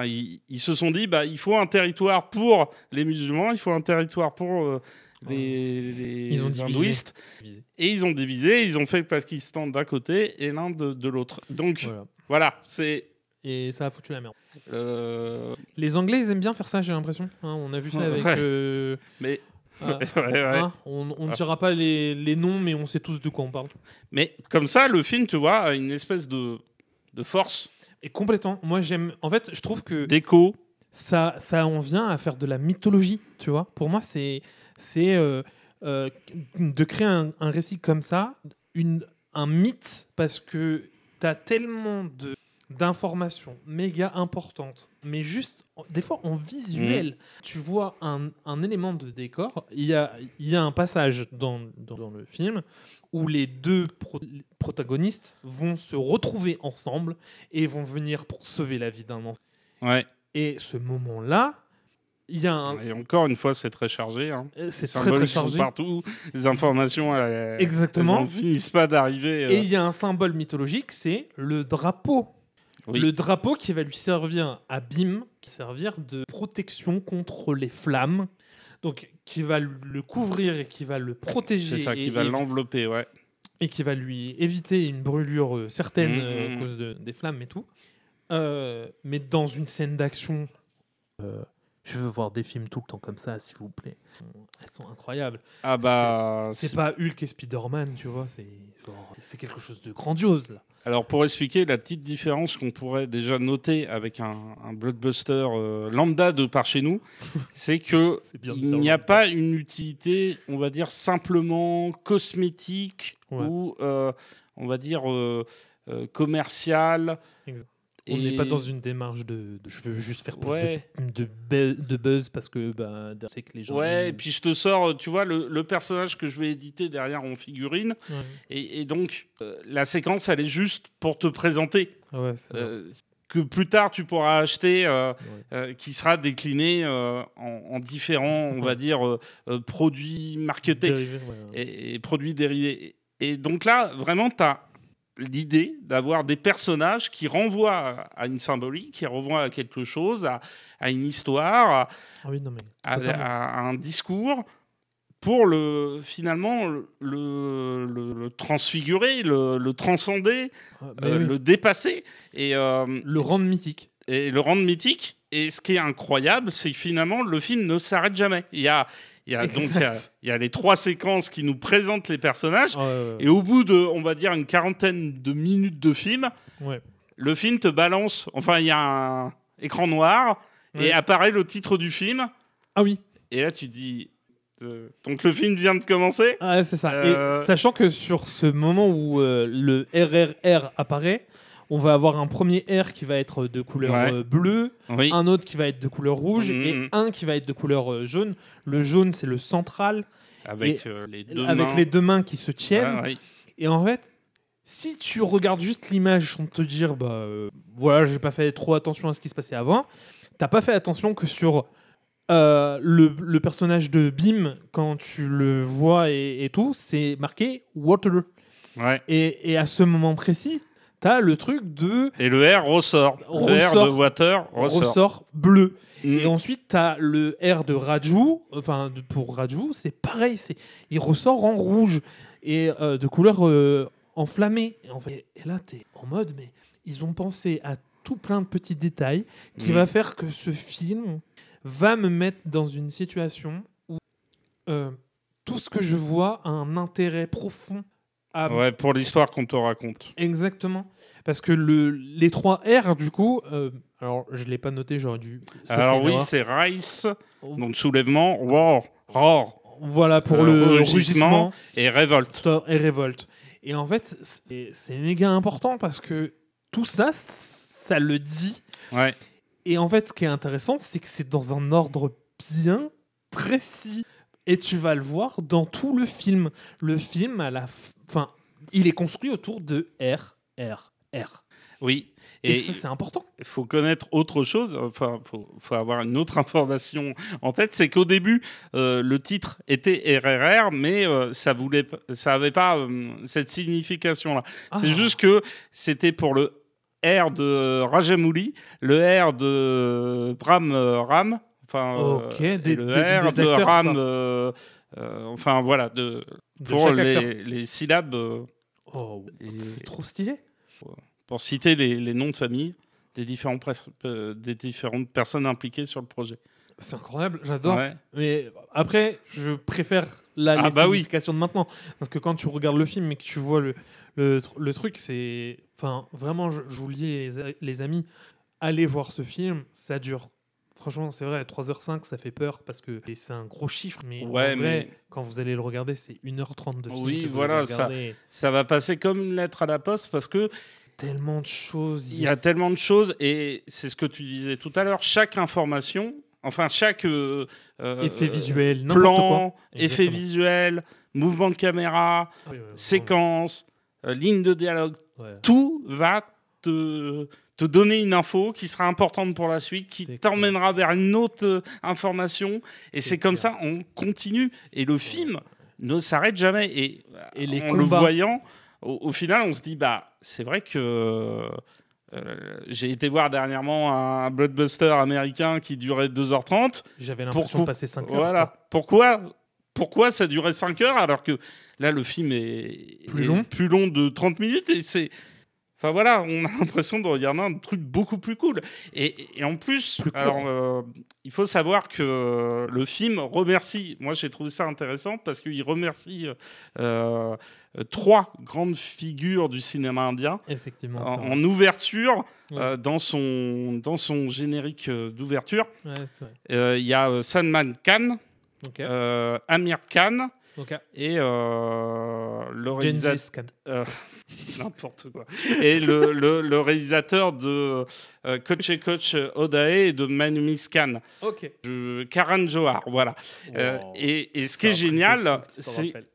Ils se sont dit, il faut un territoire pour les musulmans, il faut un territoire pour les hindouistes, et ils ont divisé, ils ont fait le Pakistan d'un côté et l'Inde de l'autre. Donc voilà, c'est. Et ça a foutu la merde. Les Anglais, ils aiment bien faire ça, j'ai l'impression. On a vu ça avec. Mais. On ne dira pas les noms, mais on sait tous de quoi on parle. Mais comme ça, le film, tu vois, a une espèce de force. Et complètement. Moi, j'aime. En fait, je trouve que. D'écho. Ça en vient à faire de la mythologie, tu vois. Pour moi, c'est de créer un récit comme ça, un mythe, parce que tu as tellement d'informations méga importantes, mais juste, des fois en visuel, tu vois un élément de décor. Il y a un passage dans le film où les deux protagonistes vont se retrouver ensemble et vont venir pour sauver la vie d'un enfant. Ouais. Et ce moment-là, il y a Et encore une fois, c'est très chargé. C'est très chargé. Partout. Les informations Exactement. Elles finissent pas d'arriver. Et il y a un symbole mythologique, c'est le drapeau. Oui. Le drapeau qui va lui servir à Bim, qui va servir de protection contre les flammes. Donc, qui va le couvrir et qui va le protéger. C'est ça, qui va l'envelopper, ouais. Et qui va lui éviter une brûlure certaine à cause des flammes et tout. Mais dans une scène d'action, je veux voir des films tout le temps comme ça, s'il vous plaît. Elles sont incroyables. Ah bah, c'est pas Hulk et Spider-Man, tu vois. C'est quelque chose de grandiose, là. Alors, pour expliquer la petite différence qu'on pourrait déjà noter avec un blockbuster lambda de par chez nous, c'est qu'il n'y a pas une utilité, on va dire, simplement cosmétique ou, on va dire, commerciale. Exact. On n'est pas dans une démarche de je veux juste faire plus de buzz parce que c'est que les gens. Ouais, et puis je te sors, tu vois, le personnage que je vais éditer derrière en figurine. Ouais. Et donc, la séquence, elle est juste pour te présenter. Ouais, que plus tard, tu pourras acheter, qui sera décliné en différents, on va dire, produits marketés et produits dérivés. Et donc là, vraiment, tu as l'idée d'avoir des personnages qui renvoient à une symbolique, qui renvoient à quelque chose, à une histoire, à un discours, pour finalement le transfigurer, le transcender, le dépasser. Et, le rendre mythique. Et le rendre mythique. Et ce qui est incroyable, c'est que finalement, le film ne s'arrête jamais. Il y a les 3 séquences qui nous présentent les personnages. Et au bout de, on va dire, une quarantaine de minutes de film, le film te balance. Enfin, il y a un écran noir et apparaît le titre du film. Ah oui. Et là, tu dis. Donc le film vient de commencer. Ah, c'est ça. Et sachant que sur ce moment où le RRR apparaît, on va avoir un premier R qui va être de couleur bleue, un autre qui va être de couleur rouge et un qui va être de couleur jaune. Le jaune, c'est le central. Avec les deux mains qui se tiennent. Et en fait, si tu regardes juste l'image sans te dire, voilà, j'ai pas fait trop attention à ce qui se passait avant, t'as pas fait attention que sur le personnage de Bim, quand tu le vois et tout, c'est marqué Water. Et à ce moment précis, t'as le truc de... Et le R ressort. Le R de Water ressort bleu. Et ensuite, t'as le R de Raju. Enfin, pour Raju, c'est pareil. Il ressort en rouge et de couleur enflammée. Et là, t'es en mode, mais ils ont pensé à tout plein de petits détails qui va faire que ce film va me mettre dans une situation où tout ce que je vois a un intérêt profond. Pour l'histoire qu'on te raconte. Exactement. Parce que les 3 R, du coup, alors je ne l'ai pas noté, j'aurais dû... Alors oui, c'est Rise, donc soulèvement, Roar. Voilà, pour le rugissement. Et Révolte. Et en fait, c'est méga important parce que tout ça, ça le dit. Ouais. Et en fait, ce qui est intéressant, c'est que c'est dans un ordre bien précis. Et tu vas le voir dans tout le film. Le film, il est construit autour de R. Oui. Et ça, c'est important. Il faut connaître autre chose. Enfin, faut avoir une autre information en tête. C'est qu'au début, le titre était RRR, mais ça avait pas cette signification-là. C'est juste que c'était pour le R de Rajamouli, le R de Bram Ram. Enfin, le R de acteurs, Ram, enfin voilà, pour les syllabes. C'est trop stylé. Pour citer les noms de famille des différentes personnes impliquées sur le projet. C'est incroyable, j'adore. Mais après, je préfère la signification de maintenant. Parce que quand tu regardes le film et que tu vois le truc, c'est... Enfin, vraiment, je vous le dis, les amis, allez voir ce film, ça dure. Franchement, c'est vrai, 3h05, ça fait peur parce que c'est un gros chiffre, mais en vrai, quand vous allez le regarder, c'est 1h30 de film. Oui, voilà, ça va passer comme une lettre à la poste parce que tellement de choses. Il y a tellement de choses, et c'est ce que tu disais tout à l'heure. Chaque information, enfin chaque effet visuel, plan, effet visuel, mouvement de caméra, séquence, ligne de dialogue, tout va te donner une info qui sera importante pour la suite, qui t'emmènera vers une autre information. Et c'est comme ça, on continue. Et le film ne s'arrête jamais. Et en le voyant, au final, on se dit, c'est vrai que j'ai été voir dernièrement un blockbuster américain qui durait 2h30. J'avais l'impression de passer 5 heures. Voilà. Pourquoi ça durait 5 heures alors que là, le film est plus long de 30 minutes et c'est... Enfin voilà, on a l'impression de regarder un truc beaucoup plus cool. Et en plus, il faut savoir que le film remercie, moi j'ai trouvé ça intéressant parce qu'il remercie 3 grandes figures du cinéma indien. Effectivement, en ouverture, dans son générique d'ouverture. Il y a Salman Khan, Amir Khan, et le réalisateur... n'importe quoi. Et le réalisateur de Coach Odae et de Manmis Khan. Karan Johar, voilà. Et ce qui est génial,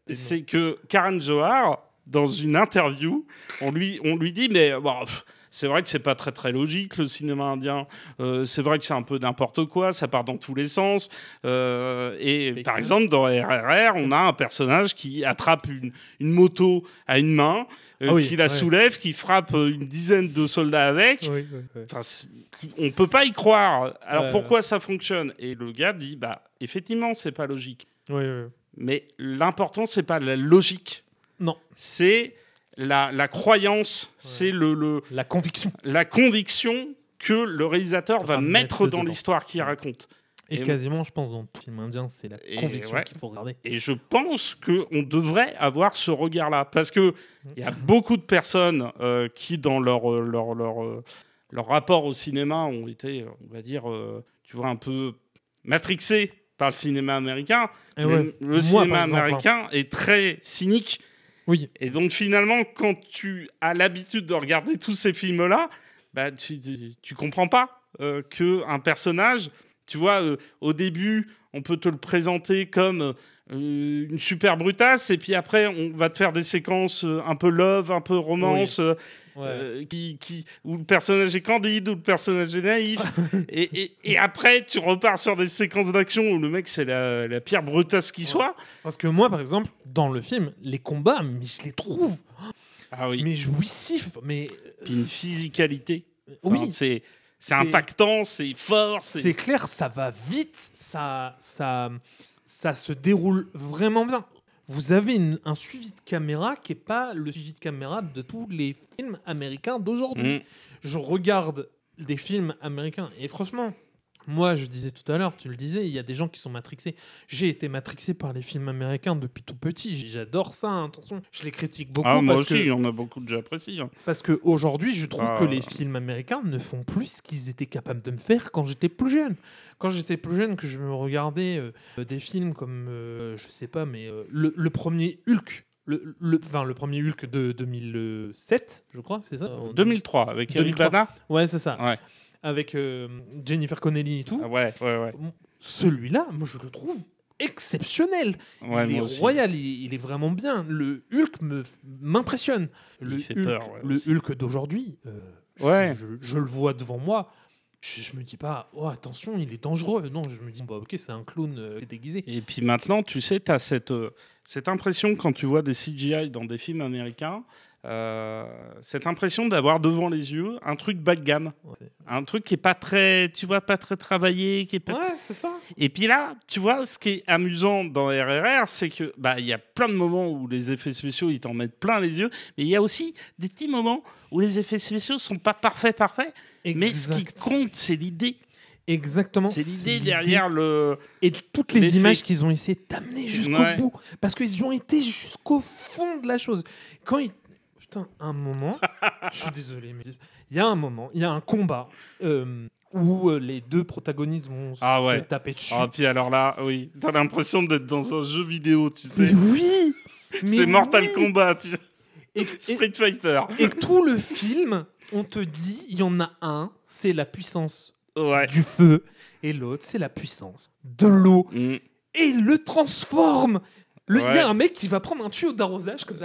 c'est que Karan Johar, dans une interview, on lui dit, mais c'est vrai que c'est pas très très logique le cinéma indien. C'est vrai que c'est un peu n'importe quoi, ça part dans tous les sens. Et par exemple, dans RRR, on a un personnage qui attrape une moto à une main, qui la soulève, qui frappe une dizaine de soldats avec. Enfin, on peut pas y croire. Alors pourquoi ça fonctionne? Et le gars dit, effectivement, c'est pas logique. Mais l'important, c'est pas la logique. Non. C'est la croyance, c'est la conviction. La conviction que le réalisateur va mettre dans l'histoire qu'il raconte. Et quasiment, je pense, dans le film indien, c'est la conviction qu'il faut regarder. Et je pense qu'on devrait avoir ce regard-là. Parce qu'il y a beaucoup de personnes qui, dans leur rapport au cinéma, ont été, on va dire, tu vois, un peu matrixés par le cinéma américain. Le cinéma américain est très cynique. Et donc, finalement, quand tu as l'habitude de regarder tous ces films-là, tu comprends pas qu'un personnage... Tu vois, au début, on peut te le présenter comme une super brutasse, et puis après, on va te faire des séquences un peu love, un peu romance, où le personnage est candide, où le personnage est naïf. et après, tu repars sur des séquences d'action où le mec, c'est la pire brutasse qui soit. Parce que moi, par exemple, dans le film, les combats, mais je les trouve mais jouissifs. Mais... Puis une physicalité. C'est impactant, c'est fort. C'est clair, ça va vite, ça se déroule vraiment bien. Vous avez un suivi de caméra qui n'est pas le suivi de caméra de tous les films américains d'aujourd'hui. Je regarde des films américains et franchement, moi je disais tout à l'heure, tu le disais, il y a des gens qui sont matrixés. J'ai été matrixé par les films américains depuis tout petit. J'adore ça, attention. Je les critique beaucoup. Moi aussi, il y en a beaucoup que j'apprécie. Parce qu'aujourd'hui, je trouve que les films américains ne font plus ce qu'ils étaient capables de me faire quand j'étais plus jeune. Quand j'étais plus jeune, que je me regardais des films comme, je sais pas, mais le premier Hulk. Le premier Hulk de 2007, je crois, c'est ça 2003, avec Eric Bana. Ouais, c'est ça. Ouais. Avec Jennifer Connelly et tout. Celui-là, moi, je le trouve exceptionnel. Il est royal, il est vraiment bien. Le Hulk m'impressionne. Le Hulk d'aujourd'hui, je le vois devant moi. Je me dis pas, oh attention, il est dangereux. Non, je me dis, ok, c'est un clown déguisé. Et puis maintenant, tu sais, tu as cette impression quand tu vois des CGI dans des films américains, cette impression d'avoir devant les yeux un truc bas de gamme, un truc qui est pas très, tu vois, pas très travaillé, qui est pas... c'est ça. Et puis là, tu vois, ce qui est amusant dans RRR, c'est que il y a plein de moments où les effets spéciaux ils t'en mettent plein les yeux, mais il y a aussi des petits moments où les effets spéciaux sont pas parfaits, mais ce qui compte, c'est l'idée. Exactement. C'est l'idée derrière le... Et toutes les images qu'ils ont essayé d'amener jusqu'au bout. Parce qu'ils ont été jusqu'au fond de la chose. Quand ils... Putain, un moment... je suis désolé, mais... Il y a un moment, il y a un combat où les deux protagonistes vont se taper dessus. Ah, puis alors là, oui. T'as l'impression d'être dans un jeu vidéo, tu sais. Mais oui. C'est Mortal Kombat, tu sais. Street Fighter. Et tout le film, on te dit, il y en a un, c'est la puissance du feu, et l'autre, c'est la puissance de l'eau. Et il le transforme. Il y a un mec qui va prendre un tuyau d'arrosage comme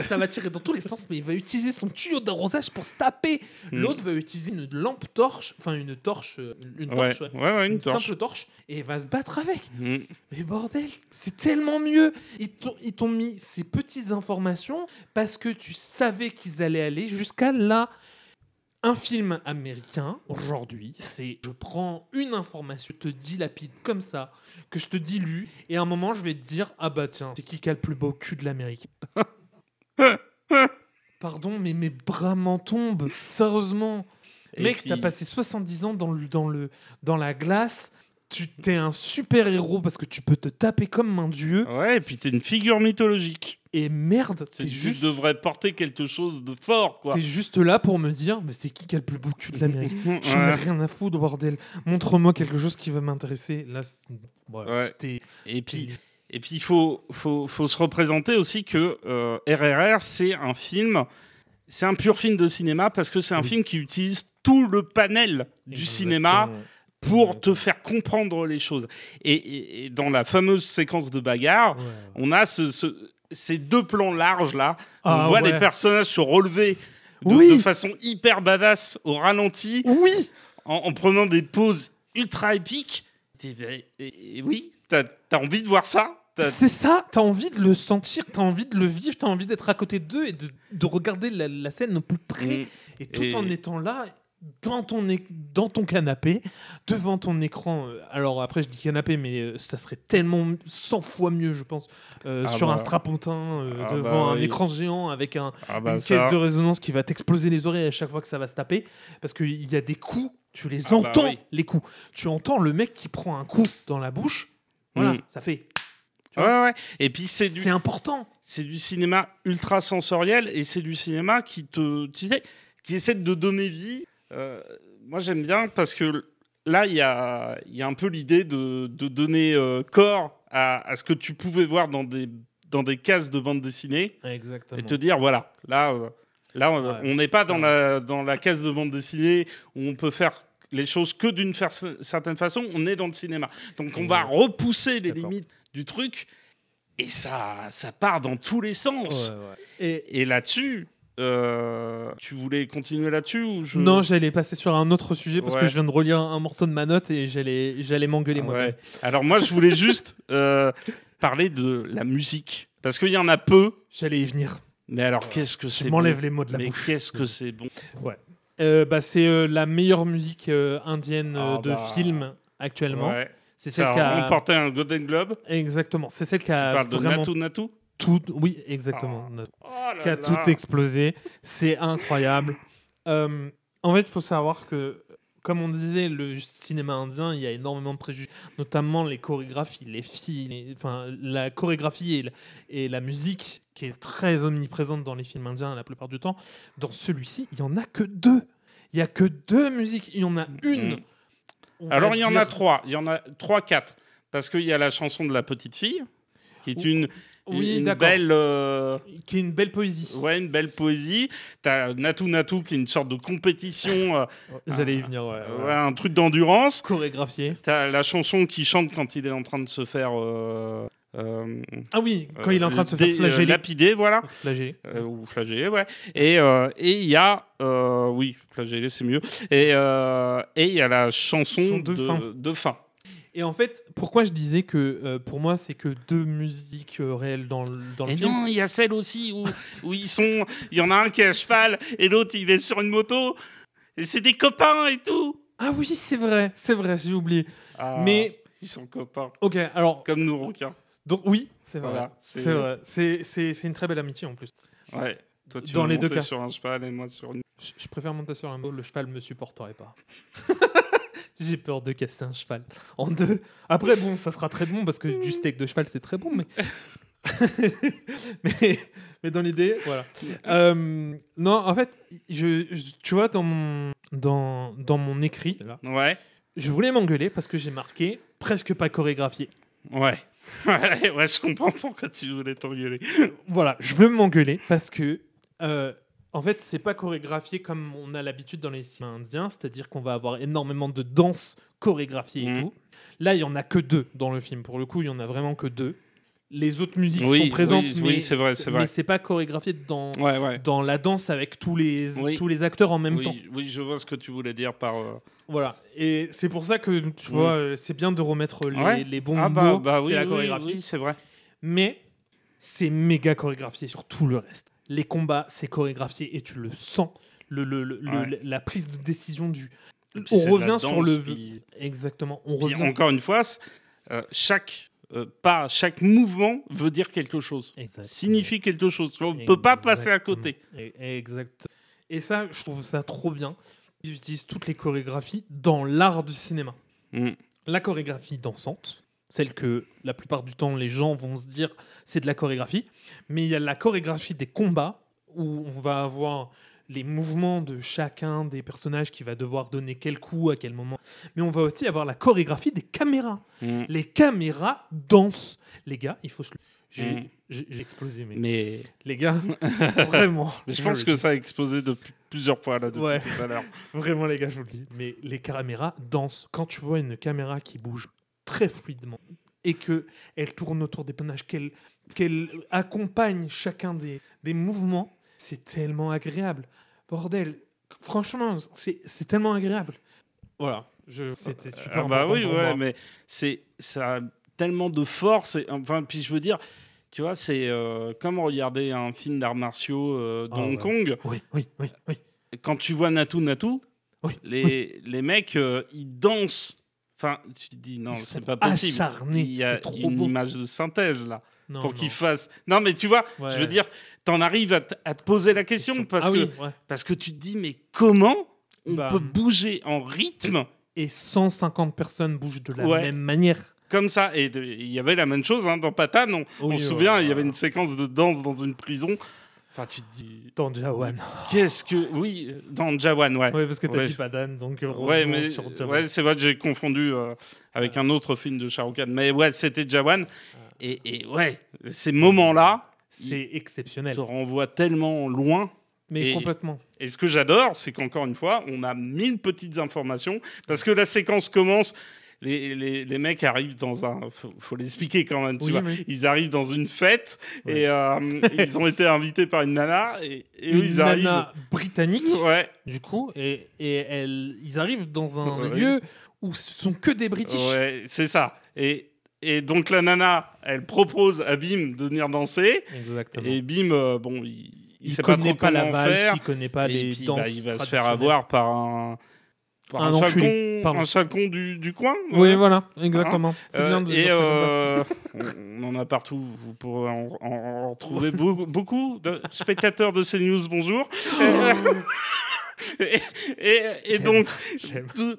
ça va tirer dans tous les sens, mais il va utiliser son tuyau d'arrosage pour se taper. L'autre va utiliser une lampe torche, enfin une torche, une simple torche, et il va se battre avec. Mais bordel, c'est tellement mieux. Ils t'ont mis ces petites informations parce que tu savais qu'ils allaient aller jusqu'à là. Un film américain, aujourd'hui, c'est je prends une information, je te dilapide comme ça, que je te dilue, et à un moment, je vais te dire, ah bah tiens, c'est qui a le plus beau cul de l'Amérique? Pardon, mais mes bras m'en tombent, sérieusement. Mec, t'as passé 70 ans dans la glace, tu t'es un super héros parce que tu peux te taper comme un dieu. Ouais, et puis t'es une figure mythologique. Et merde, tu devrais porter quelque chose de fort, quoi. T'es juste là pour me dire, mais c'est qui a le plus beau cul de l'Amérique? J'en ai rien à foutre, bordel. Montre-moi quelque chose qui va m'intéresser. Là, Et puis il faut se représenter aussi que RRR, c'est un film, c'est un pur film de cinéma parce que c'est un film qui utilise tout le panel du cinéma pour te faire comprendre les choses. Et dans la fameuse séquence de bagarre, on a ces deux plans larges là, on voit les personnages se relever de façon hyper badass au ralenti, en prenant des poses ultra épiques. T'as envie de voir ça. C'est ça, t'as envie de le sentir, t'as envie de le vivre, t'as envie d'être à côté d'eux et de regarder la scène au plus près, et tout en étant là dans ton canapé, devant ton écran. Alors après je dis canapé, mais ça serait tellement 100 fois mieux, je pense, sur un strapontin, devant un écran géant avec une caisse de résonance qui va t'exploser les oreilles à chaque fois que ça va se taper, parce qu'il y a des coups, tu les entends, les coups. Tu entends le mec qui prend un coup dans la bouche, voilà, ça fait... Et puis c'est important. C'est du cinéma ultra sensoriel, et c'est du cinéma qui essaie de donner vie. Moi j'aime bien parce que là il y a un peu l'idée de donner corps à ce que tu pouvais voir dans des cases de bande dessinée. Exactement. Et te dire voilà, là on n'est pas dans la case de bande dessinée où on peut faire les choses que d'une certaine façon, on est dans le cinéma. Donc on va repousser les limites du truc, et ça part dans tous les sens. Et là-dessus, tu voulais continuer là-dessus ou Non, j'allais passer sur un autre sujet parce que je viens de relire un morceau de ma note et j'allais m'engueuler moi. Alors moi, je voulais juste parler de la musique, parce qu'il y en a peu. J'allais y venir. Mais alors, qu'est-ce que c'est bon. M'enlève les mots de la bouche. Mais qu'est-ce que c'est bon. C'est la meilleure musique indienne de film actuellement. C'est celle qui a remporté un Golden Globe. Exactement. C'est celle qui a tu parles vraiment de Natu oui, exactement. Qui a tout explosé. C'est incroyable. En fait, il faut savoir que, comme on disait, le cinéma indien, il y a énormément de préjugés, notamment les chorégraphies, les filles, la chorégraphie et la musique qui est très omniprésente dans les films indiens la plupart du temps. Dans celui-ci, il n'y en a que deux. Il n'y a que deux musiques. Il y en a une. Alors, il y en a trois. Il y en a 4. Parce qu'il y a la chanson de la petite fille, qui est une belle... qui est une belle poésie. Ouais, une belle poésie. T'as Natu, qui est une sorte de compétition. J'allais y venir, un truc d'endurance. Chorégraphié. T'as la chanson qui chante quand il est en train de se faire... quand il est en train de se faire flageller. Lapider, voilà. Flageller. Ou flageller, ouais. Et il y a... flageller, c'est mieux. Et il y a la chanson de fin. Et en fait, pourquoi je disais que pour moi, c'est que deux musiques réelles dans le film. Et non, il y a celle aussi où ils sont... Il y en a un qui est à cheval et l'autre, il est sur une moto. Et c'est des copains et tout. Ah oui, c'est vrai, j'ai oublié. Mais... Ils sont copains. Ok, alors... Comme nous, requins. Donc oui, c'est vrai. Voilà, c'est vrai. C'est une très belle amitié en plus. Ouais. Toi, tu dans les deux cas. Sur un cheval et moi sur une... Je préfère monter sur un moto. Le cheval me supporterait pas. J'ai peur de casser un cheval en deux. Après, bon, ça sera très bon parce que du steak de cheval, c'est très bon, mais... mais dans l'idée, voilà. Non, en fait, tu vois, dans mon écrit, là, je voulais m'engueuler parce que j'ai marqué presque pas chorégraphié. Ouais, je comprends pourquoi tu voulais t'engueuler. Voilà, je veux m'engueuler parce que En fait, c'est pas chorégraphié comme on a l'habitude dans les cinémas indiens, c'est-à-dire qu'on va avoir énormément de danse chorégraphiée et tout. Là, il y en a que 2 dans le film. Pour le coup, il y en a vraiment que 2. Les autres musiques sont présentes, mais c'est vrai. Mais c'est pas chorégraphié dans la danse avec tous les acteurs en même temps. Oui, je vois ce que tu voulais dire par. Voilà, et c'est pour ça que tu vois, c'est bien de remettre les bons mots. C'est la chorégraphie. Oui, c'est vrai. Mais c'est méga chorégraphié sur tout le reste. Les combats, c'est chorégraphié et tu le sens. La prise de décision du. On revient sur le. Exactement. On revient. Encore une fois, chaque mouvement veut dire quelque chose. Exactement. Signifie quelque chose. On ne peut pas passer à côté. Exact. Et ça, je trouve ça trop bien. Ils utilisent toutes les chorégraphies dans l'art du cinéma. La chorégraphie dansante, celle que la plupart du temps les gens vont se dire c'est de la chorégraphie, mais il y a la chorégraphie des combats où on va avoir les mouvements de chacun des personnages qui va devoir donner quel coup à quel moment, mais on va aussi avoir la chorégraphie des caméras. Les caméras dansent. Les gars, il faut se... J'ai explosé, mais les gars, vraiment. Mais je pense que ça a explosé depuis plusieurs fois là, depuis tout à l'heure. Vraiment, les gars, je vous le dis. Mais les caméras dansent. Quand tu vois une caméra qui bouge très fluidement et qu'elle tourne autour des personnages, qu'elle accompagne chacun des mouvements, c'est tellement agréable. Bordel, franchement, c'est tellement agréable. Voilà, c'était super important pour moi. Mais ça a tellement de force. Puis je veux dire, tu vois, c'est comme regarder un film d'arts martiaux de Hong Kong. Oui. Quand tu vois Naatu, les mecs, ils dansent. Enfin, tu te dis, non, c'est pas possible. Acharnés, il y a une image de synthèse, là, pour qu'ils fassent... Non, mais tu vois, je veux dire, t'en arrives à te poser la question, parce que tu te dis, mais comment on peut bouger en rythme et 150 personnes bougent de la même manière. Comme ça. Et il y avait la même chose dans Pathan. On se souvient, il y avait une séquence de danse dans une prison. Enfin, tu te dis... Dans Jawan. Qu'est-ce que... Oui, dans Jawan, Oui, parce que t'as dit Pathan, donc... mais c'est vrai que j'ai confondu avec un autre film de Shah Rukh Khan. Mais c'était Jawan. Et ces moments-là... C'est exceptionnel. Te renvoient tellement loin. Mais complètement. Et ce que j'adore, c'est qu'encore une fois, on a 1000 petites informations. Parce que la séquence commence... Les mecs arrivent dans un... Faut l'expliquer quand même, tu vois. Ils arrivent dans une fête et ils ont été invités par une nana. Et une nana britannique, du coup. Et ils arrivent dans un lieu où ce sont que des British. Ouais, c'est ça. Et donc la nana, elle propose à Bim de venir danser. Exactement. Et Bim, il sait pas trop comment faire. Il connaît pas les danses. Il va se faire avoir par un chacon du coin. Oui, voilà, exactement. C'est bien de dire ça comme ça. On en a partout. Vous pourrez en retrouver beaucoup de spectateurs de CNews. Bonjour. Et donc,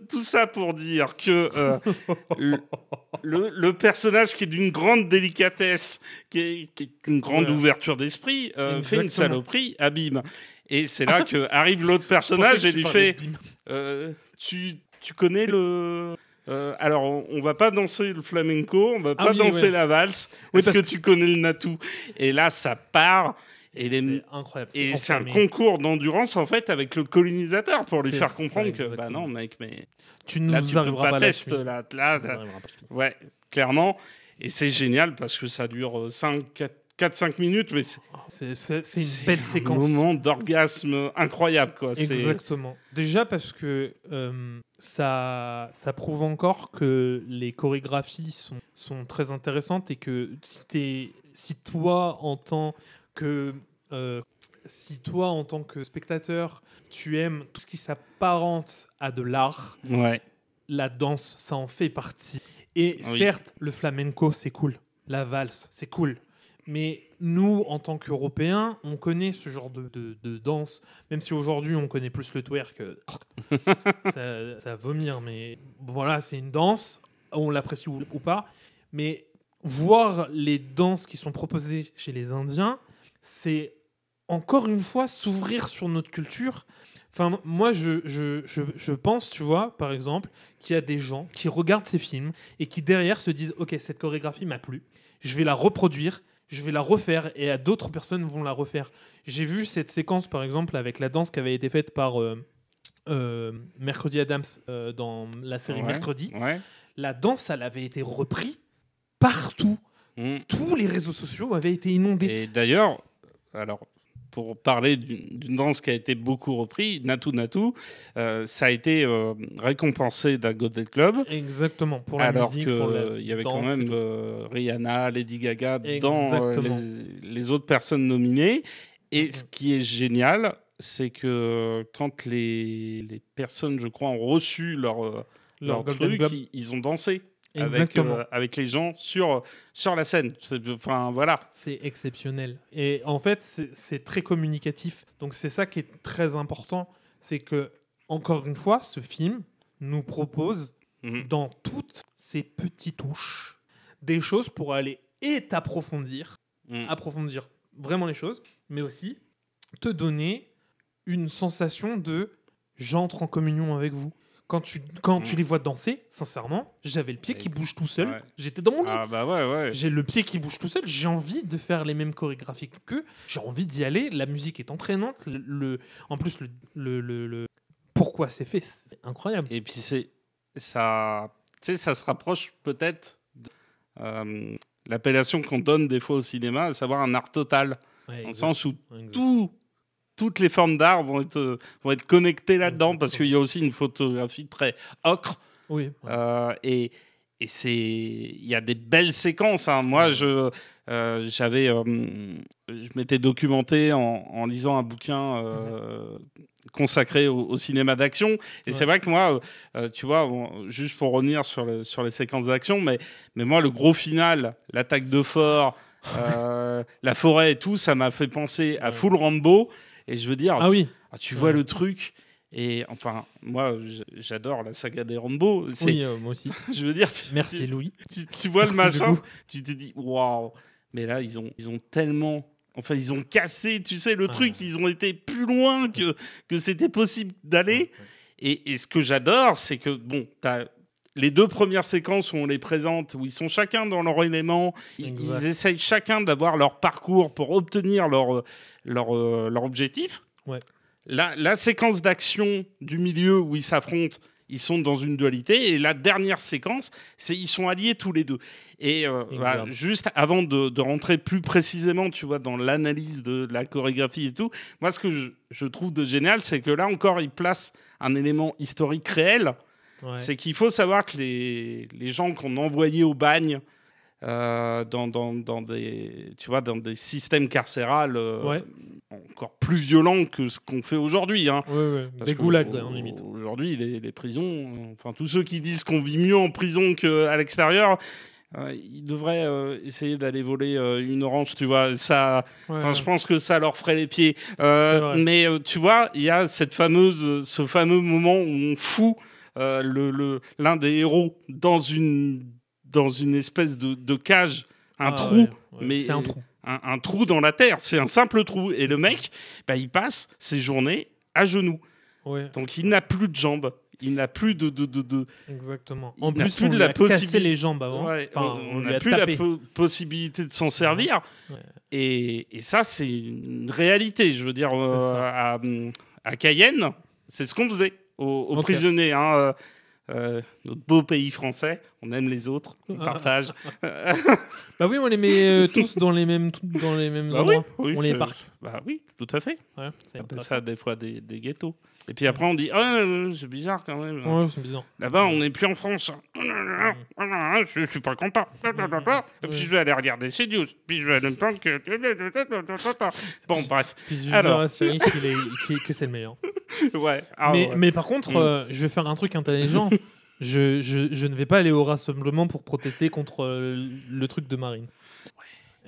tout ça pour dire que le personnage qui est d'une grande délicatesse, qui est une grande ouverture d'esprit, fait une saloperie à Bim. Et c'est là qu'arrive l'autre personnage et lui fait... Tu connais le... alors, on va pas danser le flamenco, on va pas danser la valse. Est-ce que tu connais le Naatu? Et là, ça part. C'est incroyable. Et c'est un concours d'endurance, en fait, avec le colonisateur pour lui faire comprendre que, bah non, mec, mais... Tu peux pas tester. Ouais, clairement. Et c'est génial parce que ça dure 4-5 minutes, mais c'est une belle séquence. Un moment d'orgasme incroyable, quoi. Exactement. Déjà parce que ça prouve encore que les chorégraphies sont très intéressantes et que si toi, en tant que spectateur, tu aimes tout ce qui s'apparente à de l'art, la danse, ça en fait partie. Et certes, le flamenco, c'est cool. La valse, c'est cool. Mais nous, en tant qu'Européens, on connaît ce genre de danse, même si aujourd'hui, on connaît plus le twerk. Ça va vomir, mais voilà, c'est une danse, on l'apprécie ou pas. Mais voir les danses qui sont proposées chez les Indiens, c'est encore une fois s'ouvrir sur notre culture. Enfin, moi, je pense, tu vois, par exemple, qu'il y a des gens qui regardent ces films et qui, derrière, se disent « Ok, cette chorégraphie m'a plu, je vais la reproduire, je vais la refaire et à d'autres personnes vont la refaire. J'ai vu cette séquence, par exemple, avec la danse qui avait été faite par Mercredi Adams dans la série Mercredi. Ouais. La danse, elle avait été reprise partout. Tous les réseaux sociaux avaient été inondés. Et d'ailleurs, alors, pour parler d'une danse qui a été beaucoup reprise, Natou Natou, ça a été récompensé d'un Golden Club. Exactement, pour la musique. Alors qu'il y avait quand même Rihanna, Lady Gaga dans les autres personnes nominées. Et ce qui est génial, c'est que quand les personnes, je crois, ont reçu leur truc, ils ont dansé avec les gens sur la scène. Enfin, voilà. C'est exceptionnel. Et en fait, c'est très communicatif. Donc c'est ça qui est très important. C'est que, encore une fois, ce film nous propose, dans toutes ces petites touches, des choses pour aller et t'approfondir, approfondir vraiment les choses, mais aussi te donner une sensation de « j'entre en communion avec vous ». Quand tu les vois danser, sincèrement, j'avais le pied qui bouge tout seul. Ouais. J'étais dans mon lit. Ah bah ouais. J'ai le pied qui bouge tout seul. J'ai envie de faire les mêmes chorégraphies qu'eux. J'ai envie d'y aller. La musique est entraînante. En plus, pourquoi c'est fait, c'est incroyable. Et puis ça se rapproche peut-être de l'appellation qu'on donne des fois au cinéma, à savoir un art total. Ouais, dans le sens où toutes les formes d'art vont être connectées là-dedans, parce qu'il y a aussi une photographie très ocre. Oui. Et il y a des belles séquences. Hein. Moi, je m'étais documenté en lisant un bouquin consacré au cinéma d'action. Et c'est vrai que moi, tu vois, juste pour revenir sur les séquences d'action, mais moi, le gros final, l'attaque de fort, la forêt et tout, ça m'a fait penser à Full Rambo. Et je veux dire, tu vois le truc. Et enfin, moi, j'adore la saga des Rambo. Oui, moi aussi. Je veux dire, merci Louis. Tu vois le machin, tu te dis, waouh. Mais là, ils ont tellement. Enfin, ils ont cassé, tu sais, le truc. Ils ont été plus loin que c'était possible d'aller. Et ce que j'adore, c'est que, bon, t'as les deux premières séquences où on les présente, où ils sont chacun dans leur élément, ils essayent chacun d'avoir leur parcours pour obtenir leur objectif. Ouais. La séquence d'action du milieu où ils s'affrontent, ils sont dans une dualité. Et la dernière séquence, ils sont alliés tous les deux. Et juste avant de rentrer plus précisément, tu vois, dans l'analyse de la chorégraphie et tout, moi, ce que je trouve de génial, c'est que là encore, ils placent un élément historique réel. Ouais. C'est qu'il faut savoir que les gens qu'on envoyait au bagne dans des systèmes carcérales encore plus violents que ce qu'on fait aujourd'hui. Hein. Des goulags, en limite. Aujourd'hui, les prisons, enfin tous ceux qui disent qu'on vit mieux en prison qu'à l'extérieur, ils devraient essayer d'aller voler une orange, tu vois. Ça, je pense que ça leur ferait les pieds. Mais tu vois, il y a ce fameux moment où on fout l'un des héros dans une espèce de cage, un trou, mais c'est un trou. Un trou dans la terre, c'est un simple trou. Et le mec, il passe ses journées à genoux. Ouais. Donc il n'a plus de jambes, il n'a plus de. Exactement. En plus, on lui a cassé les jambes avant. On n'a plus la possibilité de s'en servir. Ouais. Et ça, c'est une réalité. Je veux dire, à Cayenne, c'est ce qu'on faisait aux prisonniers. Hein, notre beau pays français, on aime les autres, on partage. Bah oui, on les met tous dans les mêmes endroits. Oui, on les parque. Bah oui, tout à fait. Ouais, c'est appelle ça des fois des ghettos. Et puis après on dit c'est bizarre quand même. Ouais, c'est bizarre. Là-bas on n'est plus en France. Je suis pas content. Et puis je vais aller regarder CNews. Puis je vais aller me prendre que. Bon bref. Puis je vais dire à Cyril que c'est le meilleur. Ouais. Mais par contre, je vais faire un truc intelligent. Je ne vais pas aller au rassemblement pour protester contre le truc de Marine.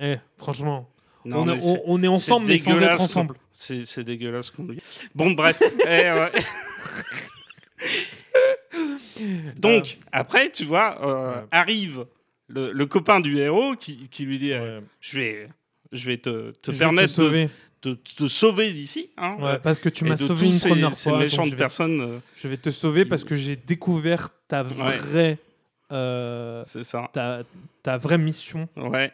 Ouais. Franchement, non, on est ensemble, mais sans être ensemble. C'est dégueulasse qu'on dit. Bon, bref. Donc, après, tu vois, arrive le copain du héros qui lui dit je vais te permettre de te sauver d'ici. Hein, parce que tu m'as sauvé une première fois. Ces méchantes personnes. Je vais te sauver parce que j'ai découvert ta vraie c'est ça. ta vraie mission,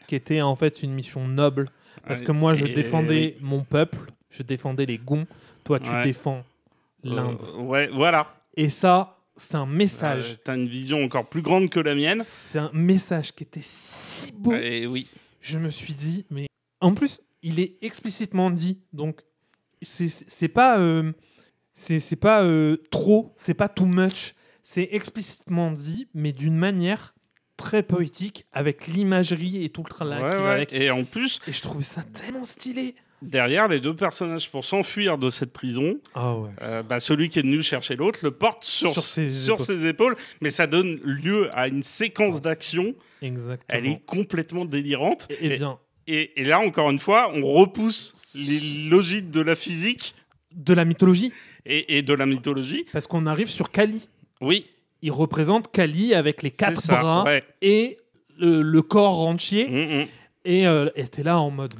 qui était en fait une mission noble. Parce que moi, je défendais mon peuple, je défendais les Gonds. Toi, tu défends l'Inde. Voilà. Et ça, c'est un message. T'as une vision encore plus grande que la mienne. C'est un message qui était si beau. Oui. Je me suis dit, mais en plus, il est explicitement dit. Donc, c'est pas trop, c'est pas too much. C'est explicitement dit, mais d'une manière très poétique, avec l'imagerie et tout le tralala qui va avec. Et en plus... Et je trouvais ça tellement stylé. Derrière, les deux personnages, pour s'enfuir de cette prison, celui qui est venu chercher l'autre le porte sur ses épaules, mais ça donne lieu à une séquence d'action. Exactement. Elle est complètement délirante. Et là, encore une fois, on repousse les logiques de la physique. De la mythologie. Et de la mythologie. Parce qu'on arrive sur Kali. Oui. Il représente Kali avec les 4 bras et le corps entier. Et t'es là en mode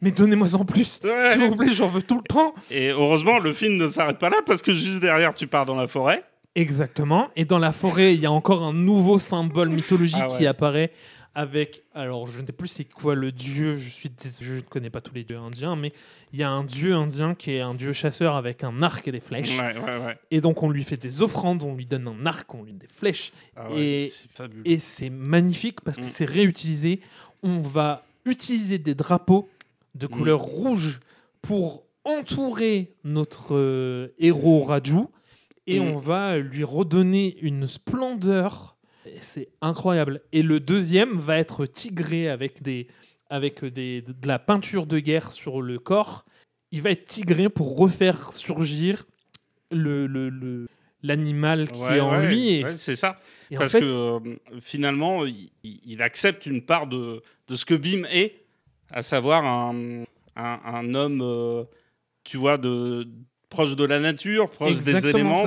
mais donnez-moi en plus, s'il vous plaît, j'en veux tout le temps. Et heureusement, le film ne s'arrête pas là parce que juste derrière, tu pars dans la forêt. Exactement. Et dans la forêt, il y a encore un nouveau symbole mythologique qui apparaît avec... Alors, je ne sais plus c'est quoi le dieu, je ne connais pas tous les dieux indiens, mais il y a un dieu indien qui est un dieu chasseur avec un arc et des flèches. Et donc, on lui fait des offrandes, on lui donne un arc, on lui donne des flèches. C'est fabuleux. Et c'est magnifique parce que c'est réutilisé. On va utiliser des drapeaux de couleur rouge pour entourer notre héros Raju. Et on va lui redonner une splendeur. C'est incroyable. Et le deuxième va être tigré avec de la peinture de guerre sur le corps. Il va être tigré pour refaire surgir l'animal qui est en lui. C'est ça. Parce que finalement, il accepte une part de ce que Bim est, à savoir un homme, tu vois, proche de la nature, proche des éléments.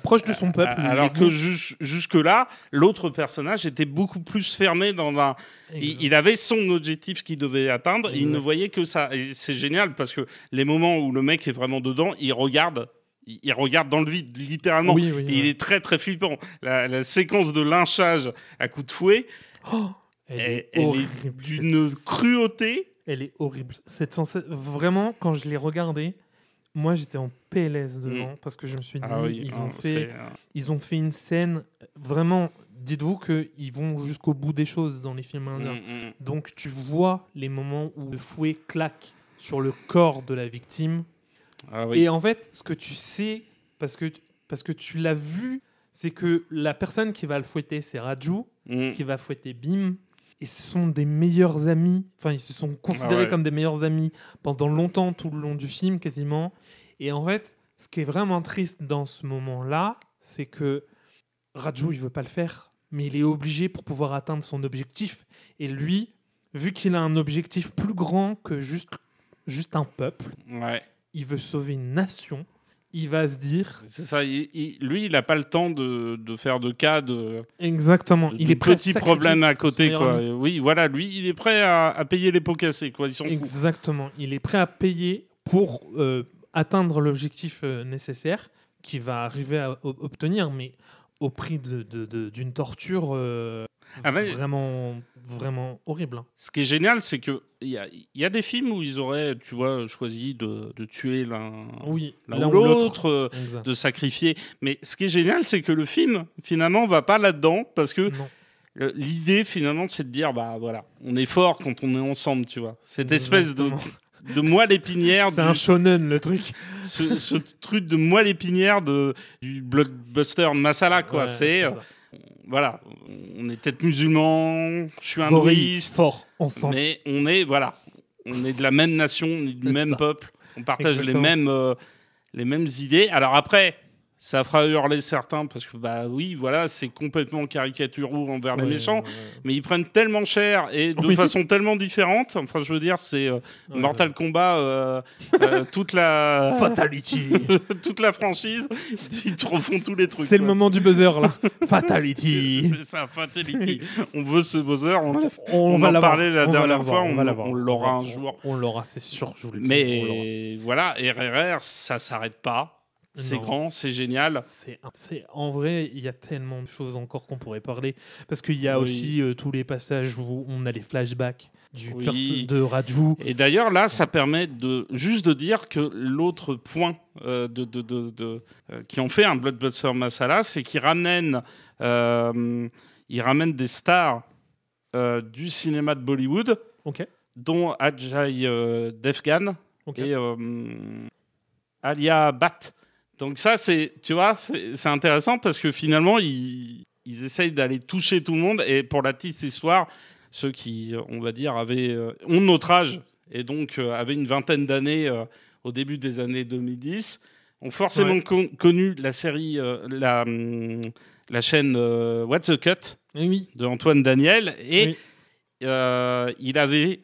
Proche de son peuple. Alors que jusque-là, l'autre personnage était beaucoup plus fermé dans un... Il avait son objectif qu'il devait atteindre, il ne voyait que ça. Et c'est génial parce que les moments où le mec est vraiment dedans, il regarde dans le vide, littéralement. Il est très, très flippant. La séquence de lynchage à coups de fouet, elle est d'une cruauté. Elle est horrible. Vraiment, quand je l'ai regardée, moi, j'étais en PLS devant parce que je me suis dit, ils ont fait une scène vraiment. Dites-vous qu'ils vont jusqu'au bout des choses dans les films indiens. Donc, tu vois les moments où le fouet claque sur le corps de la victime. Et en fait, ce que tu sais, parce que tu l'as vu, c'est que la personne qui va le fouetter, c'est Raju, qui va fouetter Bim. Et ce sont des meilleurs amis. Enfin, ils se sont considérés comme des meilleurs amis pendant longtemps, tout le long du film, quasiment. Et en fait, ce qui est vraiment triste dans ce moment-là, c'est que Raju, il veut pas le faire, mais il est obligé pour pouvoir atteindre son objectif. Et lui, vu qu'il a un objectif plus grand que juste un peuple, il veut sauver une nation. Il va se dire... C'est ça, lui, il n'a pas le temps de faire de cas Exactement. Il est prêt petits problèmes à côté, quoi. Oui, voilà, lui, il est prêt à payer les pots cassés, quoi. Ils sont Exactement. Il est prêt à payer pour atteindre l'objectif nécessaire qu'il va arriver à obtenir, mais au prix d'une torture vraiment, vraiment horrible. Ce qui est génial, c'est qu'il y a des films où ils auraient, tu vois, choisi de tuer l'un ou l'autre, de sacrifier. Mais ce qui est génial, c'est que le film, finalement, va pas là-dedans, parce que l'idée, finalement, c'est de dire, bah voilà, on est fort quand on est ensemble, tu vois. Cette espèce de moelle épinière. C'est un shonen, le truc. Ce truc de moelle épinière du blockbuster masala, quoi. Voilà, on est peut-être musulmans, je suis hindouiste, fort ensemble. Mais on est de la même nation, on est du même peuple, on partage les mêmes idées. Alors après, ça fera hurler certains parce que c'est complètement caricatureux envers les méchants, mais ils prennent tellement cher et de façon tellement différente. Enfin, je veux dire, c'est Mortal Kombat, toute la Fatality, toute la franchise, ils te refont tous les trucs. C'est le moment du buzzer là. Fatality. C'est ça, Fatality. On veut ce buzzer. On va en parler la dernière fois. On l'aura un jour. On l'aura, c'est sûr. Mais voilà, RRR, ça s'arrête pas. c'est grand, c'est génial. En vrai, il y a tellement de choses encore qu'on pourrait parler. Parce qu'il y a aussi tous les passages où on a les flashbacks de Raju. Et d'ailleurs, là, ça permet juste de dire que l'autre point qui ont fait un Blockbuster Masala, c'est qu'ils ramènent des stars du cinéma de Bollywood, dont Ajay Devgan et Alia Bhatt. Donc ça, tu vois, c'est intéressant parce que finalement, ils essayent d'aller toucher tout le monde. Et pour la petite histoire, ceux qui, on va dire, ont notre âge et donc avaient une vingtaine d'années au début des années 2010, ont forcément connu la série, la chaîne What's the Cut de Antoine Daniel. Et il avait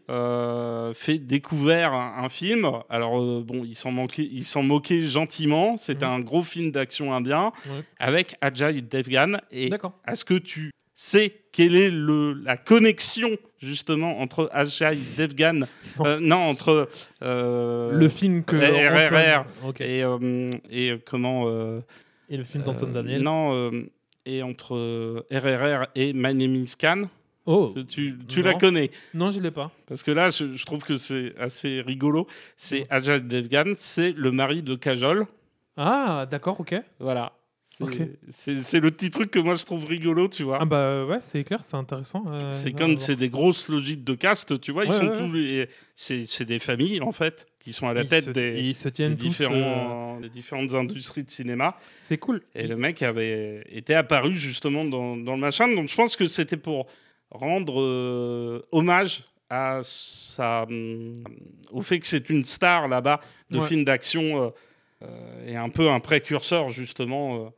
fait découvrir un film. Alors bon, il s'en moquait gentiment. C'était un gros film d'action indien avec Ajay Devgan. Et est-ce que tu sais quelle est la connexion justement entre Ajay Devgan, entre le film que RRR et le film d'Antoine Daniel. Et entre RRR et My Name is Khan. Tu la connais? Non, je ne l'ai pas. Parce que là, je trouve que c'est assez rigolo. C'est Ajay Devgan, c'est le mari de Kajol. Ah, d'accord, ok. Voilà. C'est le petit truc que moi je trouve rigolo, tu vois. Ah bah ouais, c'est clair, c'est intéressant. C'est des grosses logiques de caste, tu vois. Ils sont tous c'est des familles en fait qui sont à la tête des différentes industries de cinéma. C'est cool. Et le mec avait été apparu justement dans le machin. Donc je pense que c'était pour rendre hommage au fait que c'est une star là-bas de films d'action et un peu un précurseur justement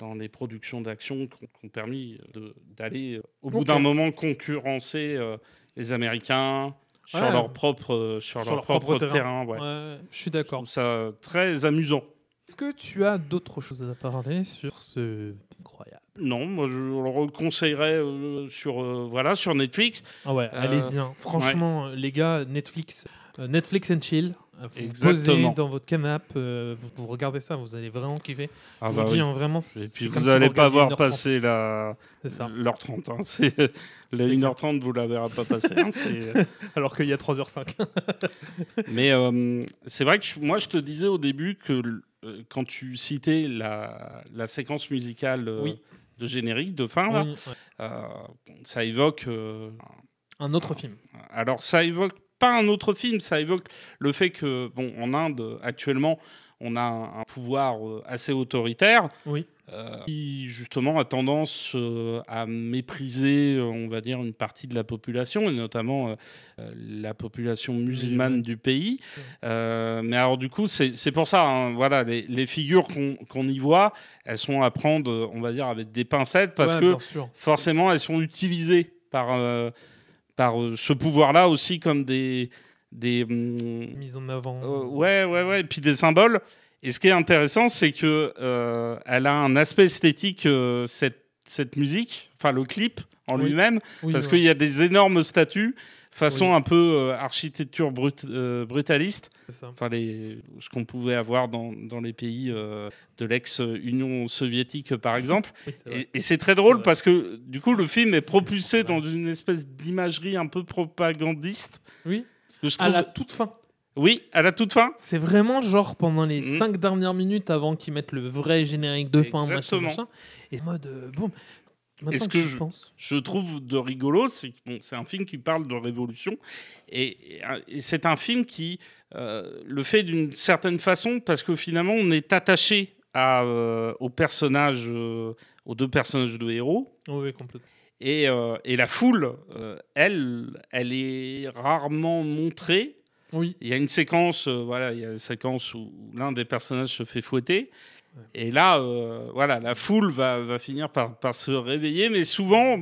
dans les productions d'action qui ont permis d'aller au bout d'un moment concurrencer les Américains sur leur propre terrain. Je suis d'accord. Je trouve ça très amusant. Est-ce que tu as d'autres choses à parler sur ce incroyable? Non, moi je le reconseillerais sur Netflix. Ah ouais, allez-y. Franchement, les gars, Netflix and chill. Vous posez dans votre canapé, vous regardez ça, vous allez vraiment kiffer. Je vous dis, vraiment. Et puis vous n'allez pas voir passer l'heure 30. Hein. La 1h30, vous ne la verrez pas passer. Hein. Alors qu'il y a 3h05. Mais c'est vrai que moi je te disais au début que quand tu citais la séquence musicale de générique, de fin, ça évoque... un autre film. Alors ça évoque pas un autre film, ça évoque le fait que, en Inde, actuellement, on a un pouvoir assez autoritaire qui, justement, a tendance à mépriser, on va dire, une partie de la population, et notamment la population musulmane du pays. Mais alors, du coup, c'est pour ça, hein, voilà, les figures qu'on y voit, elles sont à prendre, on va dire, avec des pincettes, parce que, forcément, elles sont utilisées par ce pouvoir-là aussi comme des mises en avant. Et puis des symboles. Et ce qui est intéressant, c'est que elle a un aspect esthétique, cette musique, enfin le clip en lui-même, parce qu'il y a des énormes statues façon un peu architecture brutaliste, enfin ce qu'on pouvait avoir dans les pays de l'ex-Union soviétique par exemple. Et c'est très drôle parce que du coup le film est propulsé dans une espèce d'imagerie un peu propagandiste. Oui, à la toute fin. Oui, à la toute fin. C'est vraiment genre pendant les 5 dernières minutes avant qu'ils mettent le vrai générique de fin, machin. Et mode boum. Et ce que je trouve de rigolo, c'est que c'est un film qui parle de révolution. Et c'est un film qui le fait d'une certaine façon parce que finalement, on est attaché aux personnages, aux deux personnages de héros. Oui, complètement. Et la foule, elle est rarement montrée. Oui. Il y a une séquence, il y a une séquence où l'un des personnages se fait fouetter. Et là, la foule va finir par se réveiller, mais souvent,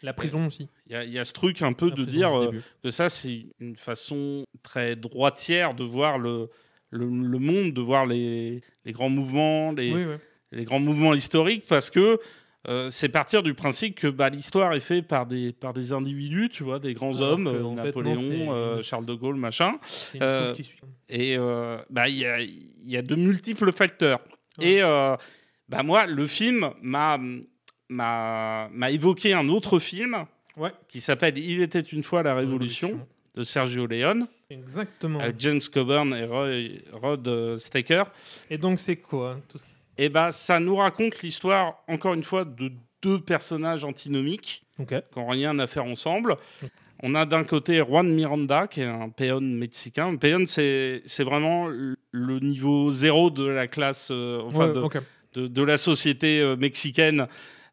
la prison aussi. Il y a ce truc un peu de dire que ça, c'est une façon très droitière de voir le monde, de voir les grands mouvements, les grands mouvements historiques, parce que c'est partir du principe que l'histoire est faite par des individus, tu vois, des grands hommes, Napoléon, Charles de Gaulle, machin. Et il y a de multiples facteurs. Et moi, le film m'a évoqué un autre film qui s'appelle Il était une fois la Révolution de Sergio Leone. Exactement. Avec James Coburn et Rod Steiger. Et donc, c'est quoi tout ça? Et ça nous raconte l'histoire, encore une fois, de deux personnages antinomiques qui n'ont rien à faire ensemble. On a d'un côté Juan Miranda, qui est un peón mexicain. Un peón, c'est vraiment le niveau zéro de la classe, de la société mexicaine.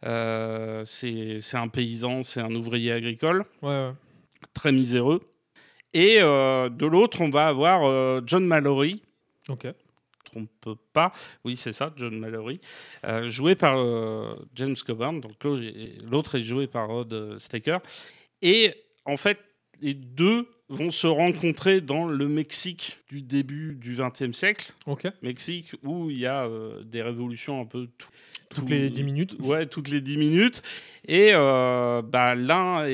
C'est un paysan, c'est un ouvrier agricole, très miséreux. Et de l'autre, on va avoir John Mallory. Trompe pas. Oui, c'est ça, John Mallory. Joué par James Coburn. Donc l'autre est joué par Rod Steiger. Et en fait, les deux vont se rencontrer dans le Mexique du début du XXe siècle. Mexique où il y a des révolutions un peu... Toutes les 10 minutes. Ouais, toutes les 10 minutes. Et l'un a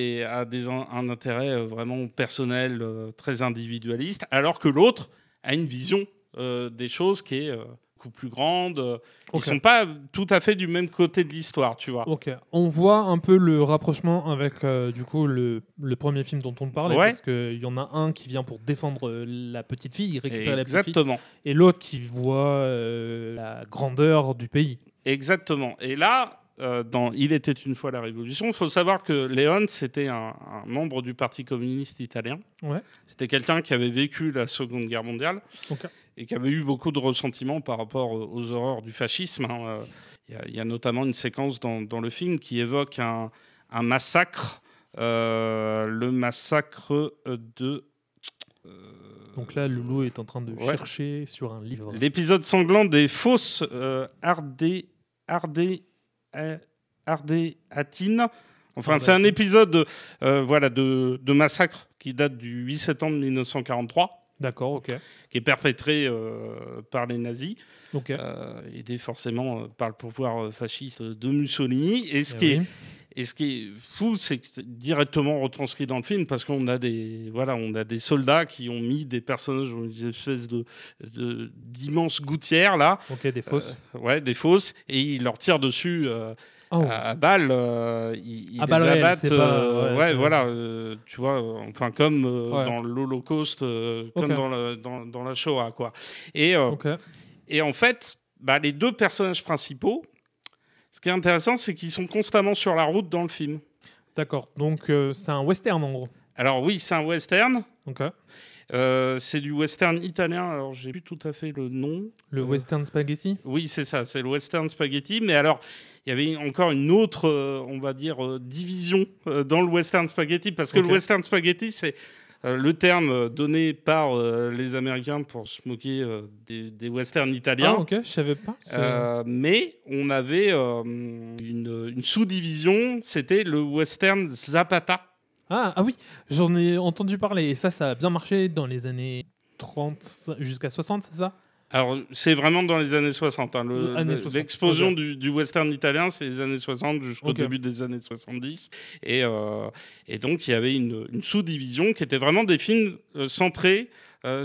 un intérêt vraiment personnel, très individualiste, alors que l'autre a une vision des choses qui est beaucoup plus grande. Ils ne sont pas tout à fait du même côté de l'histoire, tu vois. On voit un peu le rapprochement avec du coup le premier film dont on parlait, parce qu'il y en a un qui vient pour défendre la petite fille, récupérer la petite fille, et l'autre qui voit la grandeur du pays. Exactement. Et là, dans Il était une fois la Révolution, il faut savoir que Leone, c'était un membre du Parti communiste italien. C'était quelqu'un qui avait vécu la Seconde Guerre mondiale et qui avait eu beaucoup de ressentiments par rapport aux horreurs du fascisme. Il y a notamment une séquence dans le film qui évoque un massacre, le massacre de... Donc là, Loulou est en train de chercher sur un livre. L'épisode sanglant des fosses Ardéatines. Enfin, c'est un épisode de massacre qui date du 8 septembre 1943. D'accord, qui est perpétré par les nazis, aidé forcément par le pouvoir fasciste de Mussolini. Et ce qui est fou, c'est que c'est directement retranscrit dans le film, parce qu'on a des soldats qui ont mis des personnages dans une espèce d'immenses gouttières là. Des fosses. Des fosses, et ils leur tirent dessus. À balles, ils les abattent. Tu vois, enfin comme dans l'Holocauste, comme dans la Shoah, quoi. Et en fait, les deux personnages principaux, ce qui est intéressant, c'est qu'ils sont constamment sur la route dans le film. D'accord. Donc c'est un western en gros. Alors oui, c'est un western. C'est du western italien. Alors j'ai plus tout à fait le nom. Le western spaghetti. Oui, c'est ça. C'est le western spaghetti. Mais alors, il y avait encore une autre, on va dire, division dans le western spaghetti, parce que le western spaghetti, c'est le terme donné par les Américains pour se moquer des westerns italiens. Je savais pas. Mais on avait une sous-division, c'était le western Zapata. Ah oui, j'en ai entendu parler, et ça a bien marché dans les années 30 jusqu'à 60, c'est ça? Alors, c'est vraiment dans les années 60. L'explosion du western italien, c'est les années 60 jusqu'au début des années 70. Et donc, il y avait une sous-division qui était vraiment des films centrés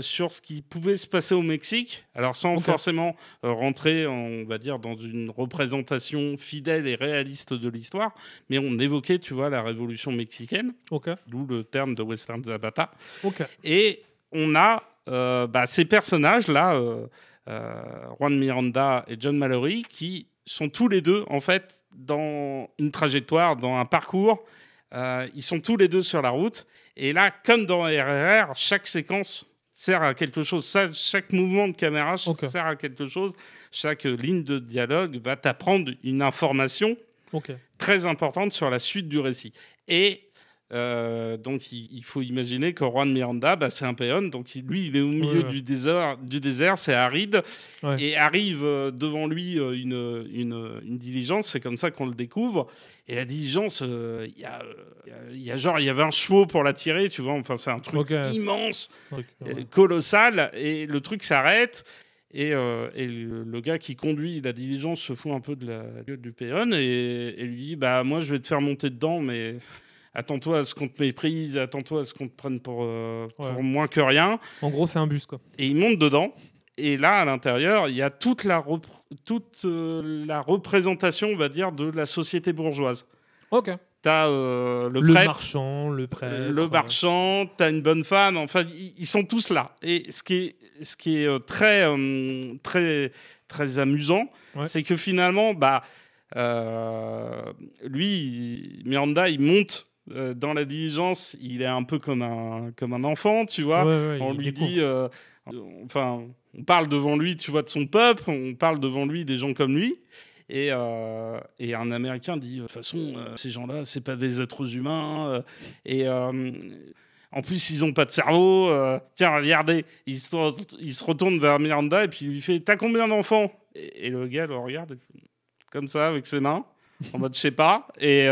sur ce qui pouvait se passer au Mexique. Alors, sans forcément rentrer, on va dire, dans une représentation fidèle et réaliste de l'histoire. Mais on évoquait, tu vois, la révolution mexicaine. D'où le terme de western Zapata. Et on a... ces personnages-là, Juan Miranda et John Mallory, qui sont tous les deux, en fait, dans une trajectoire, dans un parcours. Ils sont tous les deux sur la route. Et là, comme dans RRR, chaque séquence sert à quelque chose. Chaque mouvement de caméra sert à quelque chose. Chaque ligne de dialogue va t'apprendre une information très importante sur la suite du récit. Et... donc il faut imaginer que Juan Miranda, c'est un peón, donc lui il est au milieu du désert, c'est aride, et arrive devant lui une diligence, c'est comme ça qu'on le découvre, et la diligence, il y avait un cheval pour la tirer, tu vois, enfin c'est un truc immense, colossal, et le truc s'arrête. Et le gars qui conduit la diligence se fout un peu de la gueule du peón et lui dit moi je vais te faire monter dedans, mais attends-toi à ce qu'on te méprise, attends-toi à ce qu'on te prenne pour moins que rien. En gros, c'est un bus, quoi. Et il monte dedans, Et là, à l'intérieur, il y a toute la représentation, on va dire, de la société bourgeoise. Ok. T'as le prêtre, marchand, le prêtre. Le marchand, t'as une bonne femme. Enfin, ils sont tous là. Et ce qui est très, très amusant, c'est que finalement, lui, Miranda, il monte dans la diligence. Il est un peu comme un enfant, tu vois. On lui dit... on parle devant lui, tu vois, de son peuple. On parle devant lui des gens comme lui. Et un Américain dit, de toute façon, ces gens-là, c'est pas des êtres humains. En plus, ils ont pas de cerveau. Tiens, regardez. Il se retourne vers Miranda et puis il lui fait, t'as combien d'enfants ? Et le gars le regarde comme ça, avec ses mains, en mode, je sais pas. Et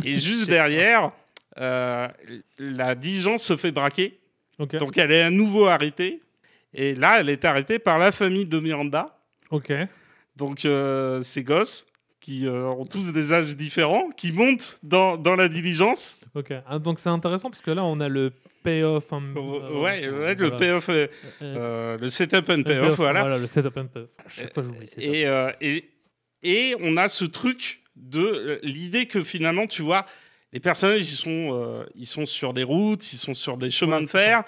juste derrière, la diligence se fait braquer. Okay. Donc, elle est à nouveau arrêtée. Et là, elle est arrêtée par la famille de Miranda. Ok. Donc, ces gosses qui ont tous des âges différents, qui montent dans la diligence. Ok. Donc, c'est intéressant parce que là, on a le payoff. Le payoff, le setup and payoff. Voilà, le setup and payoff. À chaque fois, j'oublie. Et on a ce truc de l'idée que finalement, tu vois, les personnages, ils sont sur des routes, ils sont sur des chemins de fer.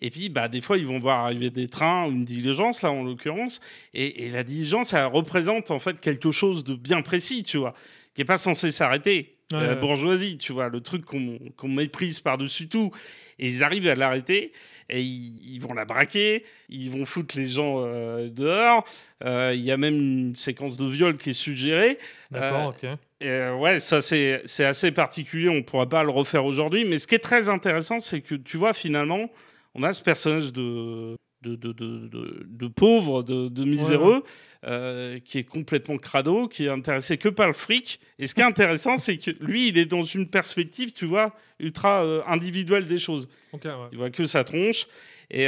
Et puis, des fois, ils vont voir arriver des trains ou une diligence, là, en l'occurrence. Et la diligence, elle représente, en fait, quelque chose de bien précis, tu vois, qui n'est pas censé s'arrêter. La bourgeoisie, tu vois, le truc qu'on méprise par-dessus tout. Et ils arrivent à l'arrêter. Et ils vont la braquer, ils vont foutre les gens dehors. Il y a même une séquence de viol qui est suggérée. D'accord, ok. Ça c'est assez particulier, on ne pourra pas le refaire aujourd'hui. Mais ce qui est très intéressant, c'est que tu vois, finalement, on a ce personnage de pauvre, de miséreux, qui est complètement crado, qui est intéressé que par le fric. Et ce qui est intéressant, c'est que lui, il est dans une perspective, tu vois, ultra individuelle des choses. Okay, il voit que sa tronche. Et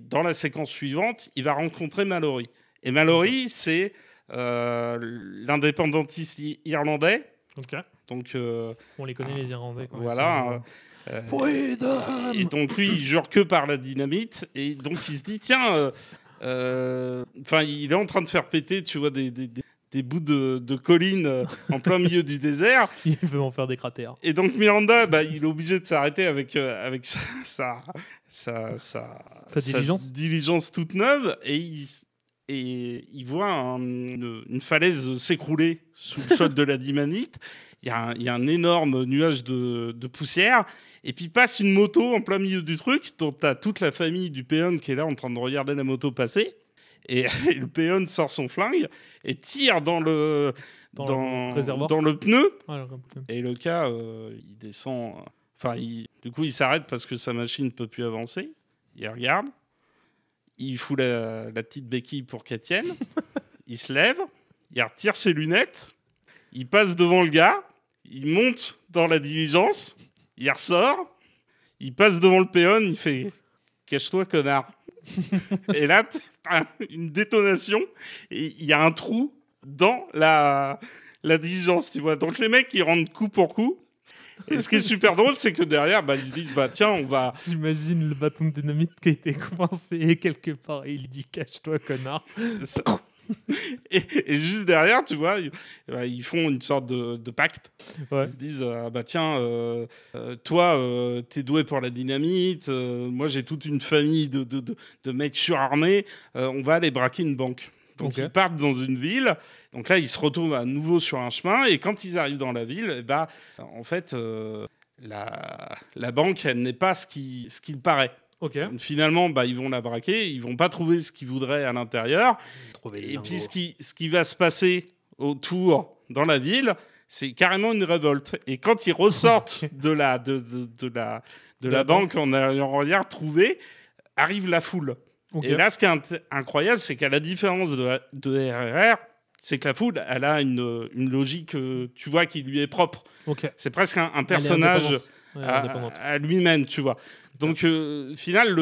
dans la séquence suivante, il va rencontrer Mallory. Et Mallory, c'est l'indépendantiste irlandais. Okay. Donc, on les connaît, les Irlandais. Voilà. Et donc lui, il jure que par la dynamite. Et donc il se dit, tiens, il est en train de faire péter, tu vois, des bouts de collines en plein milieu du désert. Il veut en faire des cratères. Et donc Miranda, il est obligé de s'arrêter avec sa diligence toute neuve. Et il voit une falaise s'écrouler sous le choc de la dynamite. Il y a un énorme nuage de poussière. Et puis passe une moto en plein milieu du truc, dont tu as toute la famille du péon qui est là en train de regarder la moto passer. Et le péon sort son flingue et tire dans le pneu. Et le gars, il descend. Du coup, il s'arrête parce que sa machine ne peut plus avancer. Il regarde. Il fout la petite béquille pour qu'elle tienne. Il se lève. Il retire ses lunettes. Il passe devant le gars. Il monte dans la diligence. Il ressort, il passe devant le péon, il fait « Cache-toi, connard !» Et là, t'as une détonation, et il y a un trou dans la diligence, tu vois. Donc les mecs, ils rentrent coup pour coup. Et ce qui est super drôle, c'est que derrière, ils se disent « Tiens, on va... » J'imagine le bâton de dynamite qui a été coincé quelque part, et il dit « Cache-toi, connard !» Et juste derrière, tu vois, ils font une sorte de pacte. Ouais. Ils se disent tiens, toi, t'es doué pour la dynamite. Moi, j'ai toute une famille de mecs surarmés. On va aller braquer une banque. Donc, ils partent dans une ville. Donc là, ils se retrouvent à nouveau sur un chemin. Et quand ils arrivent dans la ville, en fait, la banque, elle n'est pas ce qu'il paraît. Okay. Finalement, ils vont la braquer, ils vont pas trouver ce qu'ils voudraient à l'intérieur. Et puis, ce qui va se passer autour dans la ville, c'est carrément une révolte. Et quand ils ressortent de la banque en ayant rien retrouvé, arrive la foule. Okay. Et là, ce qui est incroyable, c'est qu'à la différence de RRR, c'est que la foule, elle a une logique, tu vois, qui lui est propre. Okay. C'est presque un personnage à lui-même, tu vois. Donc, final,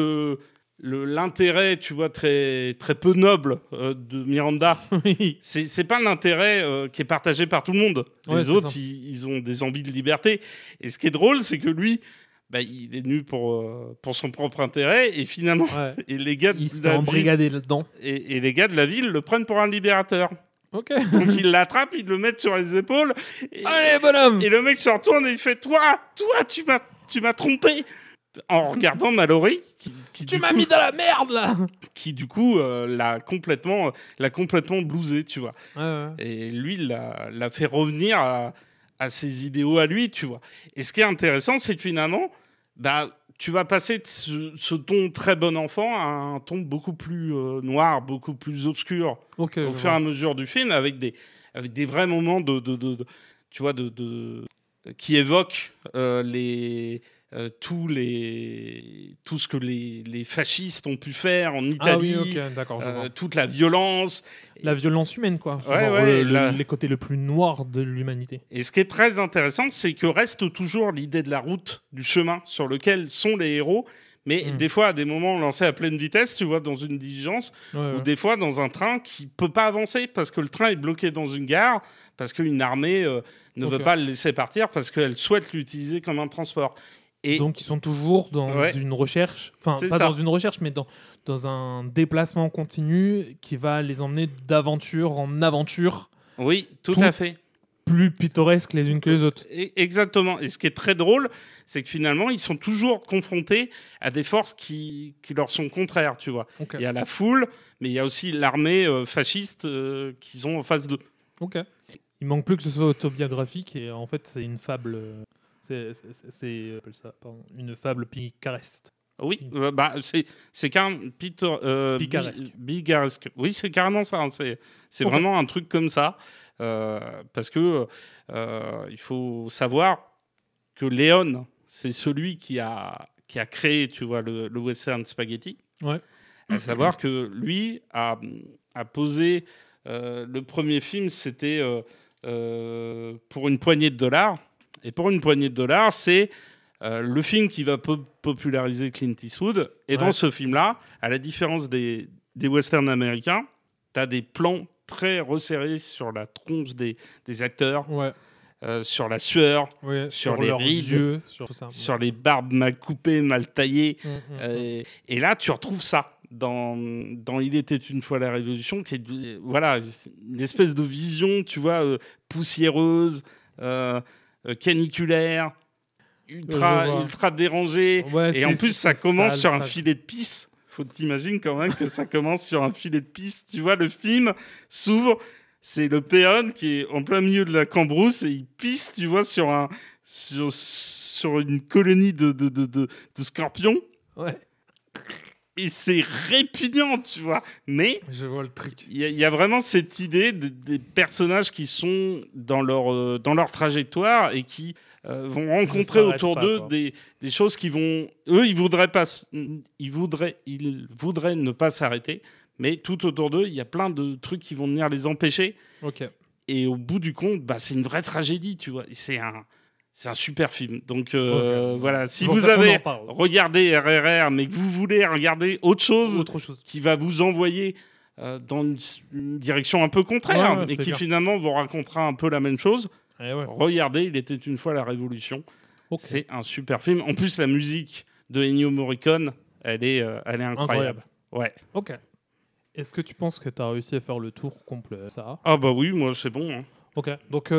l'intérêt, tu vois, très, très peu noble de Miranda, c'est pas l'intérêt qui est partagé par tout le monde. Les autres, ils ont des envies de liberté. Et ce qui est drôle, c'est que lui, il est nu pour son propre intérêt, et finalement, et les gars il se fait embrigader là-dedans. Et les gars de la ville le prennent pour un libérateur. Ok. Donc ils l'attrapent, ils le mettent sur les épaules. Allez, bonhomme. Et le mec se retourne et il fait toi, tu m'as trompé. En regardant Mallory, tu m'as mis dans la merde là. Qui du coup l'a complètement blousé, tu vois. Ouais. Et lui, l'a fait revenir à ses idéaux à lui, tu vois. Et ce qui est intéressant, c'est que finalement, tu vas passer de ce ton très bon enfant à un ton beaucoup plus noir, beaucoup plus obscur au fur et à mesure du film, avec des vrais moments tu vois, qui évoquent tout ce que les fascistes ont pu faire en Italie, toute la violence. La violence humaine, quoi. Les côtés le plus noirs de l'humanité. Et ce qui est très intéressant, c'est que reste toujours l'idée de la route, du chemin sur lequel sont les héros, mais des fois, à des moments lancés à pleine vitesse, tu vois, dans une diligence, ou des fois dans un train qui ne peut pas avancer parce que le train est bloqué dans une gare, parce qu'une armée ne veut pas le laisser partir, parce qu'elle souhaite l'utiliser comme un transport. Et donc ils sont toujours dans une recherche, enfin pas dans une recherche, mais dans un déplacement continu qui va les emmener d'aventure en aventure. Oui, tout à fait. Plus pittoresques les unes que les autres. Exactement. Et ce qui est très drôle, c'est que finalement ils sont toujours confrontés à des forces qui leur sont contraires, tu vois. Il y a la foule, mais il y a aussi l'armée fasciste qu'ils ont en face d'eux. Ok. Il manque plus que ce soit autobiographique et en fait c'est une fable. C'est une fable picaresque. Oui, c'est carrément picaresque. Oui, c'est carrément ça. Hein. C'est vraiment un truc comme ça. Parce que il faut savoir que Léon, c'est celui qui a créé, tu vois, le western spaghetti. Ouais. À savoir que lui a posé le premier film, c'était pour une poignée de dollars. Et pour une poignée de dollars, c'est le film qui va populariser Clint Eastwood. Et dans ce film-là, à la différence des westerns américains, tu as des plans très resserrés sur la tronche des acteurs, sur la sueur, sur les rides, sur les barbes mal coupées, mal taillées. Et là, tu retrouves ça dans Il était une fois la Révolution, qui est une espèce de vision, tu vois, poussiéreuse, caniculaire, ultra dérangé. Et en plus, ça commence sur un filet de pisse. Faut t'imaginer quand même que ça commence sur un filet de pisse. Tu vois, le film s'ouvre, c'est le péon qui est en plein milieu de la cambrousse et il pisse, tu vois, sur une colonie de scorpions. Ouais. Et c'est répugnant, tu vois. Mais je vois le truc. Il y a vraiment cette idée des personnages qui sont dans leur trajectoire et qui vont rencontrer autour d'eux des choses qui vont... Eux, ils voudraient ne pas s'arrêter, mais tout autour d'eux, il y a plein de trucs qui vont venir les empêcher. Ok. Et au bout du compte, c'est une vraie tragédie, tu vois. C'est un super film. Donc voilà, si vous avez regardé RRR, mais que vous voulez regarder autre chose qui va vous envoyer dans une direction un peu contraire, et qui finalement vous racontera un peu la même chose, regardez Il était une fois la Révolution. C'est un super film. En plus, la musique de Ennio Morricone, elle est incroyable. Ouais. Ok. Est-ce que tu penses que tu as réussi à faire le tour complet, ça? Ah bah oui, moi c'est bon. Hein. Ok, donc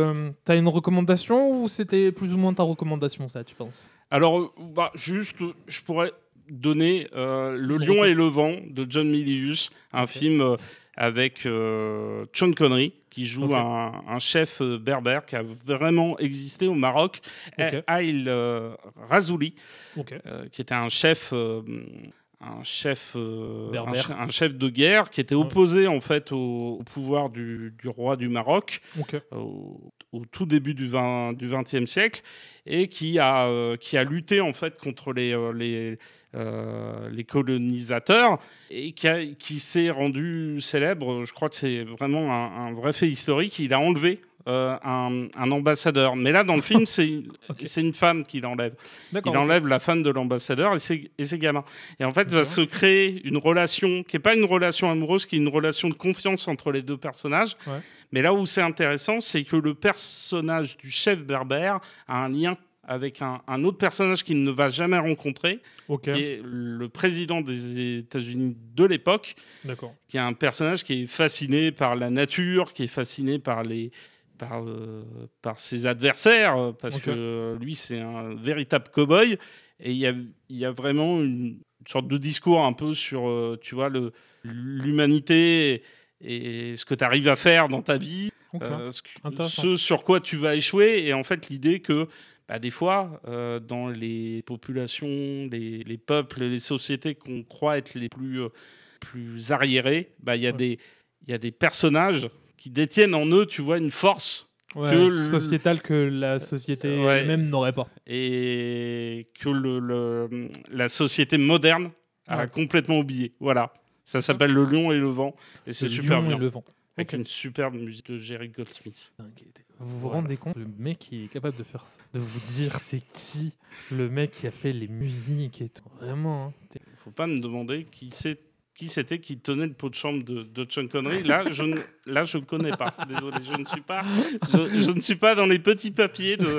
t'as une recommandation ou c'était plus ou moins ta recommandation, ça, tu penses? Alors, juste, je pourrais donner Le Lion et le Vent de John Milius, un film avec Sean Connery, qui joue un chef berbère qui a vraiment existé au Maroc, Aïl Razouli, qui était un chef de guerre qui était opposé en fait au pouvoir du roi du Maroc au tout début du XXe siècle, et qui a lutté en fait contre les colonisateurs, et qui s'est rendu célèbre. Je crois que c'est vraiment un vrai fait historique. Il a enlevé un ambassadeur. Mais là, dans le film, c'est une femme qui l'enlève. Il enlève la femme de l'ambassadeur et ses gamins. Et en fait, va se créer une relation qui n'est pas une relation amoureuse, qui est une relation de confiance entre les deux personnages. Ouais. Mais là où c'est intéressant, c'est que le personnage du chef berbère a un lien avec un autre personnage qu'il ne va jamais rencontrer, qui est le président des États-Unis de l'époque, qui est un personnage qui est fasciné par la nature, qui est fasciné par ses adversaires, parce que lui, c'est un véritable cow-boy. Et il y a vraiment une sorte de discours un peu sur, tu vois, l'humanité et ce que tu arrives à faire dans ta vie, ce sur quoi tu vas échouer. Et en fait, l'idée que des fois, dans les populations, les peuples, les sociétés qu'on croit être les plus arriérés, il y a des personnages qui détiennent en eux, tu vois, une force sociétale que la société elle-même n'aurait pas. Et que la société moderne a complètement oublié. Voilà. Ça s'appelle Le Lion et le Vent. Et c'est super bien. Et le Vent. Avec une superbe musique de Jerry Goldsmith. Vous vous rendez compte, le mec qui est capable de faire ça, de vous dire c'est qui le mec qui a fait les musiques et tout. Vraiment. Faut pas me demander qui c'était qui tenait le pot de chambre de Sean Connery. Là, je ne connais pas. Désolé, je ne suis pas dans les petits papiers de.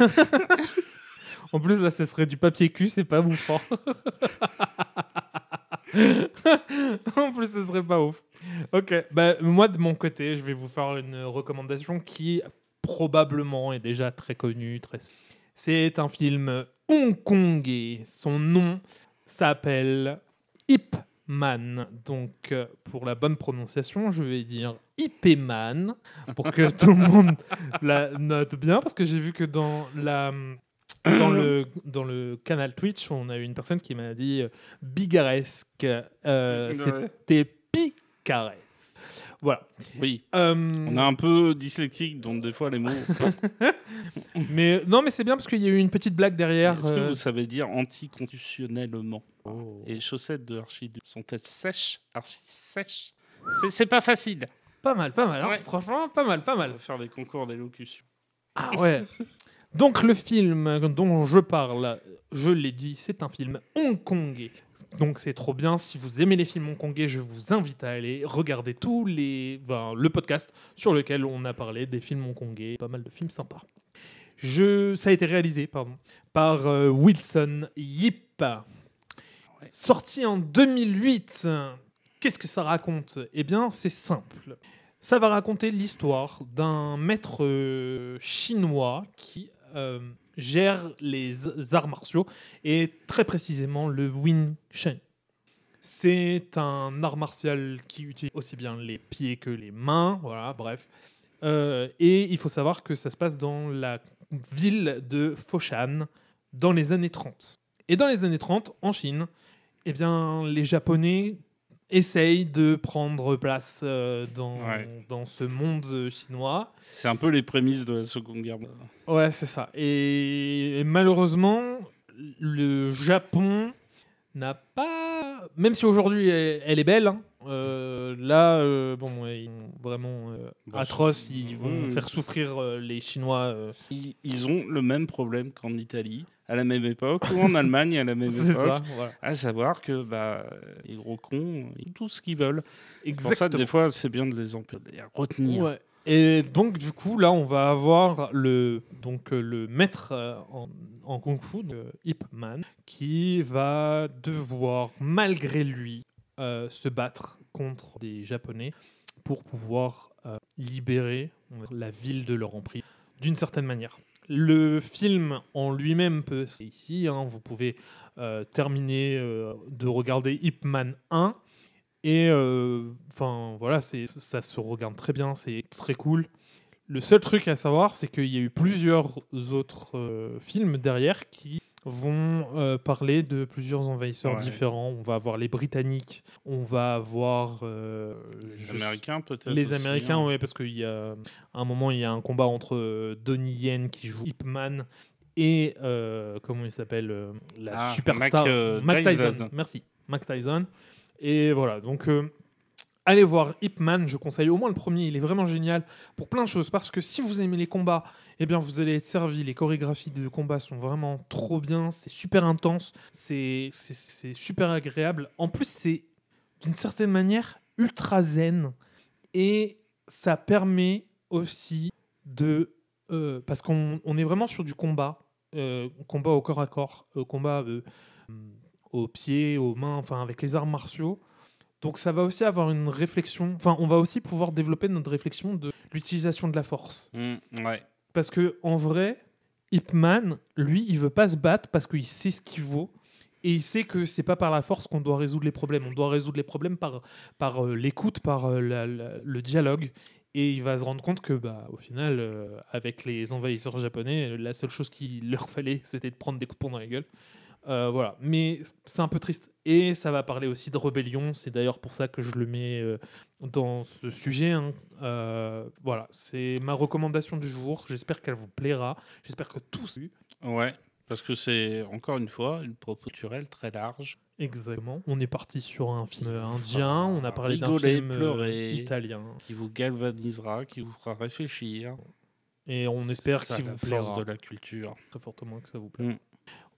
En plus, là, ce serait du papier cul, c'est pas bouffant. En plus, ce serait pas ouf. Ok, moi de mon côté, je vais vous faire une recommandation qui probablement est déjà très connue. C'est un film hongkongais. Son nom s'appelle Ip Man. Donc, pour la bonne prononciation, je vais dire Ip Man pour que tout le monde la note bien, parce que j'ai vu que dans le canal Twitch, on a eu une personne qui m'a dit bigaresque. C'était picaresque. Voilà. Oui. On est un peu dyslexique, donc des fois les mots. mais c'est bien parce qu'il y a eu une petite blague derrière. Est-ce que vous savez dire anticonstitutionnellement? Et les chaussettes de Archie sont-elles sèches? Archie sèches? C'est pas facile. Pas mal. Hein. Franchement, pas mal. On va faire des concours d'élocution. Ah ouais. Donc le film dont je parle, je l'ai dit, c'est un film hongkongais. Donc c'est trop bien. Si vous aimez les films hongkongais, je vous invite à aller regarder le podcast sur lequel on a parlé des films hongkongais. Pas mal de films sympas. Ça a été réalisé par Wilson Yip. Sorti en 2008. Qu'est-ce que ça raconte? Eh bien, c'est simple. Ça va raconter l'histoire d'un maître chinois qui gère les arts martiaux et très précisément le Wing Chun. C'est un art martial qui utilise aussi bien les pieds que les mains, voilà, bref. Et il faut savoir que ça se passe dans la ville de Foshan dans les années 30. Et dans les années 30, en Chine, eh bien, les Japonais essayent de prendre place dans ce monde chinois. C'est un peu les prémices de la Seconde Guerre. Ouais, c'est ça. Et malheureusement, le Japon n'a pas... Même si aujourd'hui, elle est belle, hein, là, ils sont vraiment atroces. Ils vont faire souffrir les Chinois. Ils ont le même problème qu'en Italie, à la même époque, ou en Allemagne à la même époque. Ça, voilà. À savoir que les gros cons, ils font tout ce qu'ils veulent. C'est pour ça que des fois, c'est bien de les retenir. Ouais. Et donc, du coup, là, on va avoir le maître en kung-fu, Ip Man, qui va devoir, malgré lui, se battre contre des Japonais pour pouvoir libérer la ville de leur emprise d'une certaine manière. Le film en lui-même peut... Ici, vous pouvez terminer de regarder Ip Man 1. Et voilà, ça se regarde très bien, c'est très cool. Le seul truc à savoir, c'est qu'il y a eu plusieurs autres films derrière qui vont parler de plusieurs envahisseurs différents. On va avoir les Britanniques, on va avoir... les Américains peut-être. Les Américains, oui, parce qu'il y a un moment, il y a un combat entre Donnie Yen qui joue Ip Man et, comment il s'appelle, la superstar Mike Tyson. Merci, Mike Tyson. Et voilà, donc allez voir Ip Man, je conseille au moins le premier, il est vraiment génial pour plein de choses, parce que si vous aimez les combats, eh bien vous allez être servi, les chorégraphies de combat sont vraiment trop bien, c'est super intense, c'est super agréable, en plus c'est d'une certaine manière ultra zen, et ça permet aussi de... parce qu'on est vraiment sur du combat, combat au corps à corps, combat aux pieds, aux mains, enfin avec les arts martiaux. Donc ça va aussi avoir une réflexion, enfin on va aussi pouvoir développer notre réflexion de l'utilisation de la force. Ouais. Parce que en vrai, Ip Man, lui, il veut pas se battre parce qu'il sait ce qu'il vaut et il sait que c'est pas par la force qu'on doit résoudre les problèmes. On doit résoudre les problèmes par l'écoute, par le dialogue. Et il va se rendre compte que, au final, avec les envahisseurs japonais, la seule chose qu'il leur fallait, c'était de prendre des coups de poing dans la gueule. Voilà, mais c'est un peu triste. Et ça va parler aussi de rébellion. C'est d'ailleurs pour ça que je le mets dans ce sujet. Voilà, c'est ma recommandation du jour. J'espère qu'elle vous plaira. J'espère que tous. Ouais, parce que c'est encore une fois une propos culturelle très large. Exactement. On est parti sur un film indien. On a parlé d'un film italien qui vous galvanisera, qui vous fera réfléchir. Et on espère qu'il vous plaira. Force de la culture. Très fortement que ça vous plaira.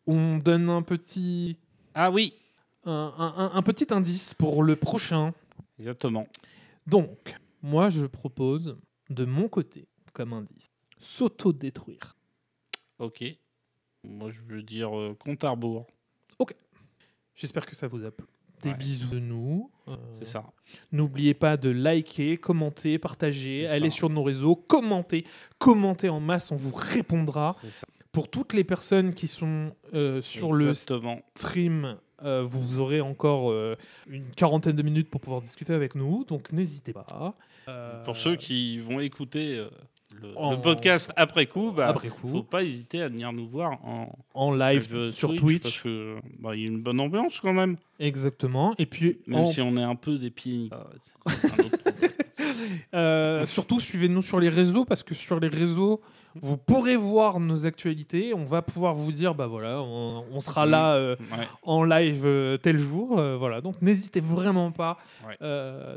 On donne un petit... Ah oui, un petit indice pour le prochain. Exactement. Donc, moi, je propose, de mon côté, comme indice, s'auto-détruire. Ok. Moi, je veux dire compte à rebours. Ok. J'espère que ça vous a plu. Des bisous de nous. C'est ça. N'oubliez pas de liker, commenter, partager, aller sur nos réseaux, commenter en masse, on vous répondra. C'est ça. Pour toutes les personnes qui sont sur le stream, vous aurez encore une quarantaine de minutes pour pouvoir discuter avec nous, donc n'hésitez pas. Pour ceux qui vont écouter le podcast après coup, faut pas hésiter à venir nous voir en live sur Twitch. Parce que y a une bonne ambiance quand même. Exactement. Et puis même si on est un peu des pieds, c'est un autre problème. Surtout suivez-nous sur les réseaux, parce que sur les réseaux vous pourrez voir nos actualités. On va pouvoir vous dire voilà, on sera là en live tel jour. Voilà, donc n'hésitez vraiment pas.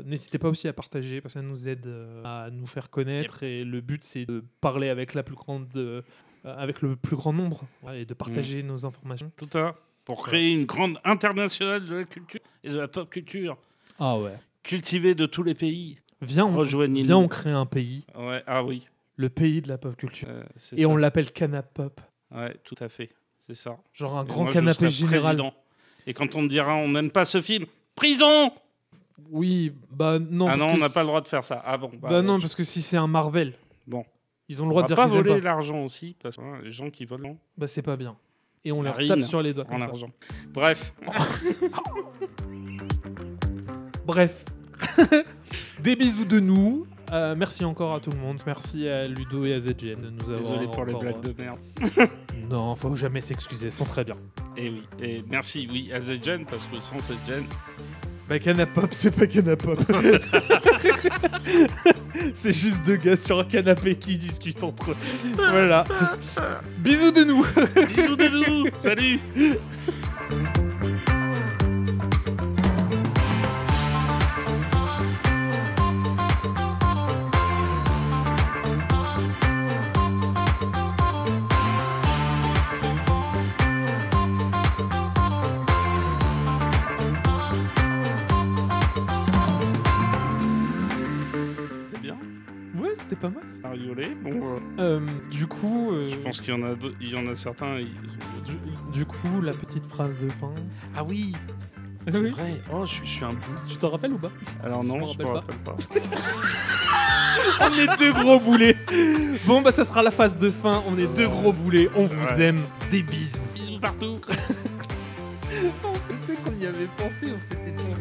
N'hésitez pas aussi à partager, parce que ça nous aide à nous faire connaître. Et le but, c'est de parler avec le plus grand nombre et de partager nos informations. Tout ça pour créer une grande internationale de la culture et de la pop culture. Ah ouais. Cultivée de tous les pays. Viens, on crée un pays. Ouais. Ah oui. Le pays de la pop culture. Et on l'appelle Canapop. Ouais, tout à fait. C'est ça. Genre un grand canapé général. Président. Et quand on te dira on n'aime pas ce film, prison. Oui, non. Ah non, on n'a pas le droit de faire ça. Ah bon. Non, parce que si c'est un Marvel. Bon. Ils ont le droit de dire qu'ils aiment pas. Voler l'argent aussi, parce que les gens qui volent. C'est pas bien. Et on leur tape sur les doigts. En argent. Bref. Bref. Des bisous de nous. Merci encore à tout le monde. Merci à Ludo et à ZGN de nous avoir. Désolé pour les blagues de merde. Non, faut jamais s'excuser, elles sont très bien. Et oui, et merci à ZGN, parce que sans ZGN... Canapop, c'est pas Canapop. C'est juste deux gars sur un canapé qui discutent entre eux. Voilà. Bisous de nous. Bisous de nous. Salut. C'était pas mal. Ça a rigolé. Bon, du coup... je pense qu'il y en a certains... Du coup, la petite phrase de fin... Ah oui. C'est vrai. Oh, je suis un bout. Tu t'en rappelles ou pas? Alors non, je me rappelle pas. On est deux gros boulets. Bon, ça sera la phase de fin. On est deux gros boulets. On vous aime. Des bisous. Bisous partout. On sait qu'on y avait pensé. On s'était dit...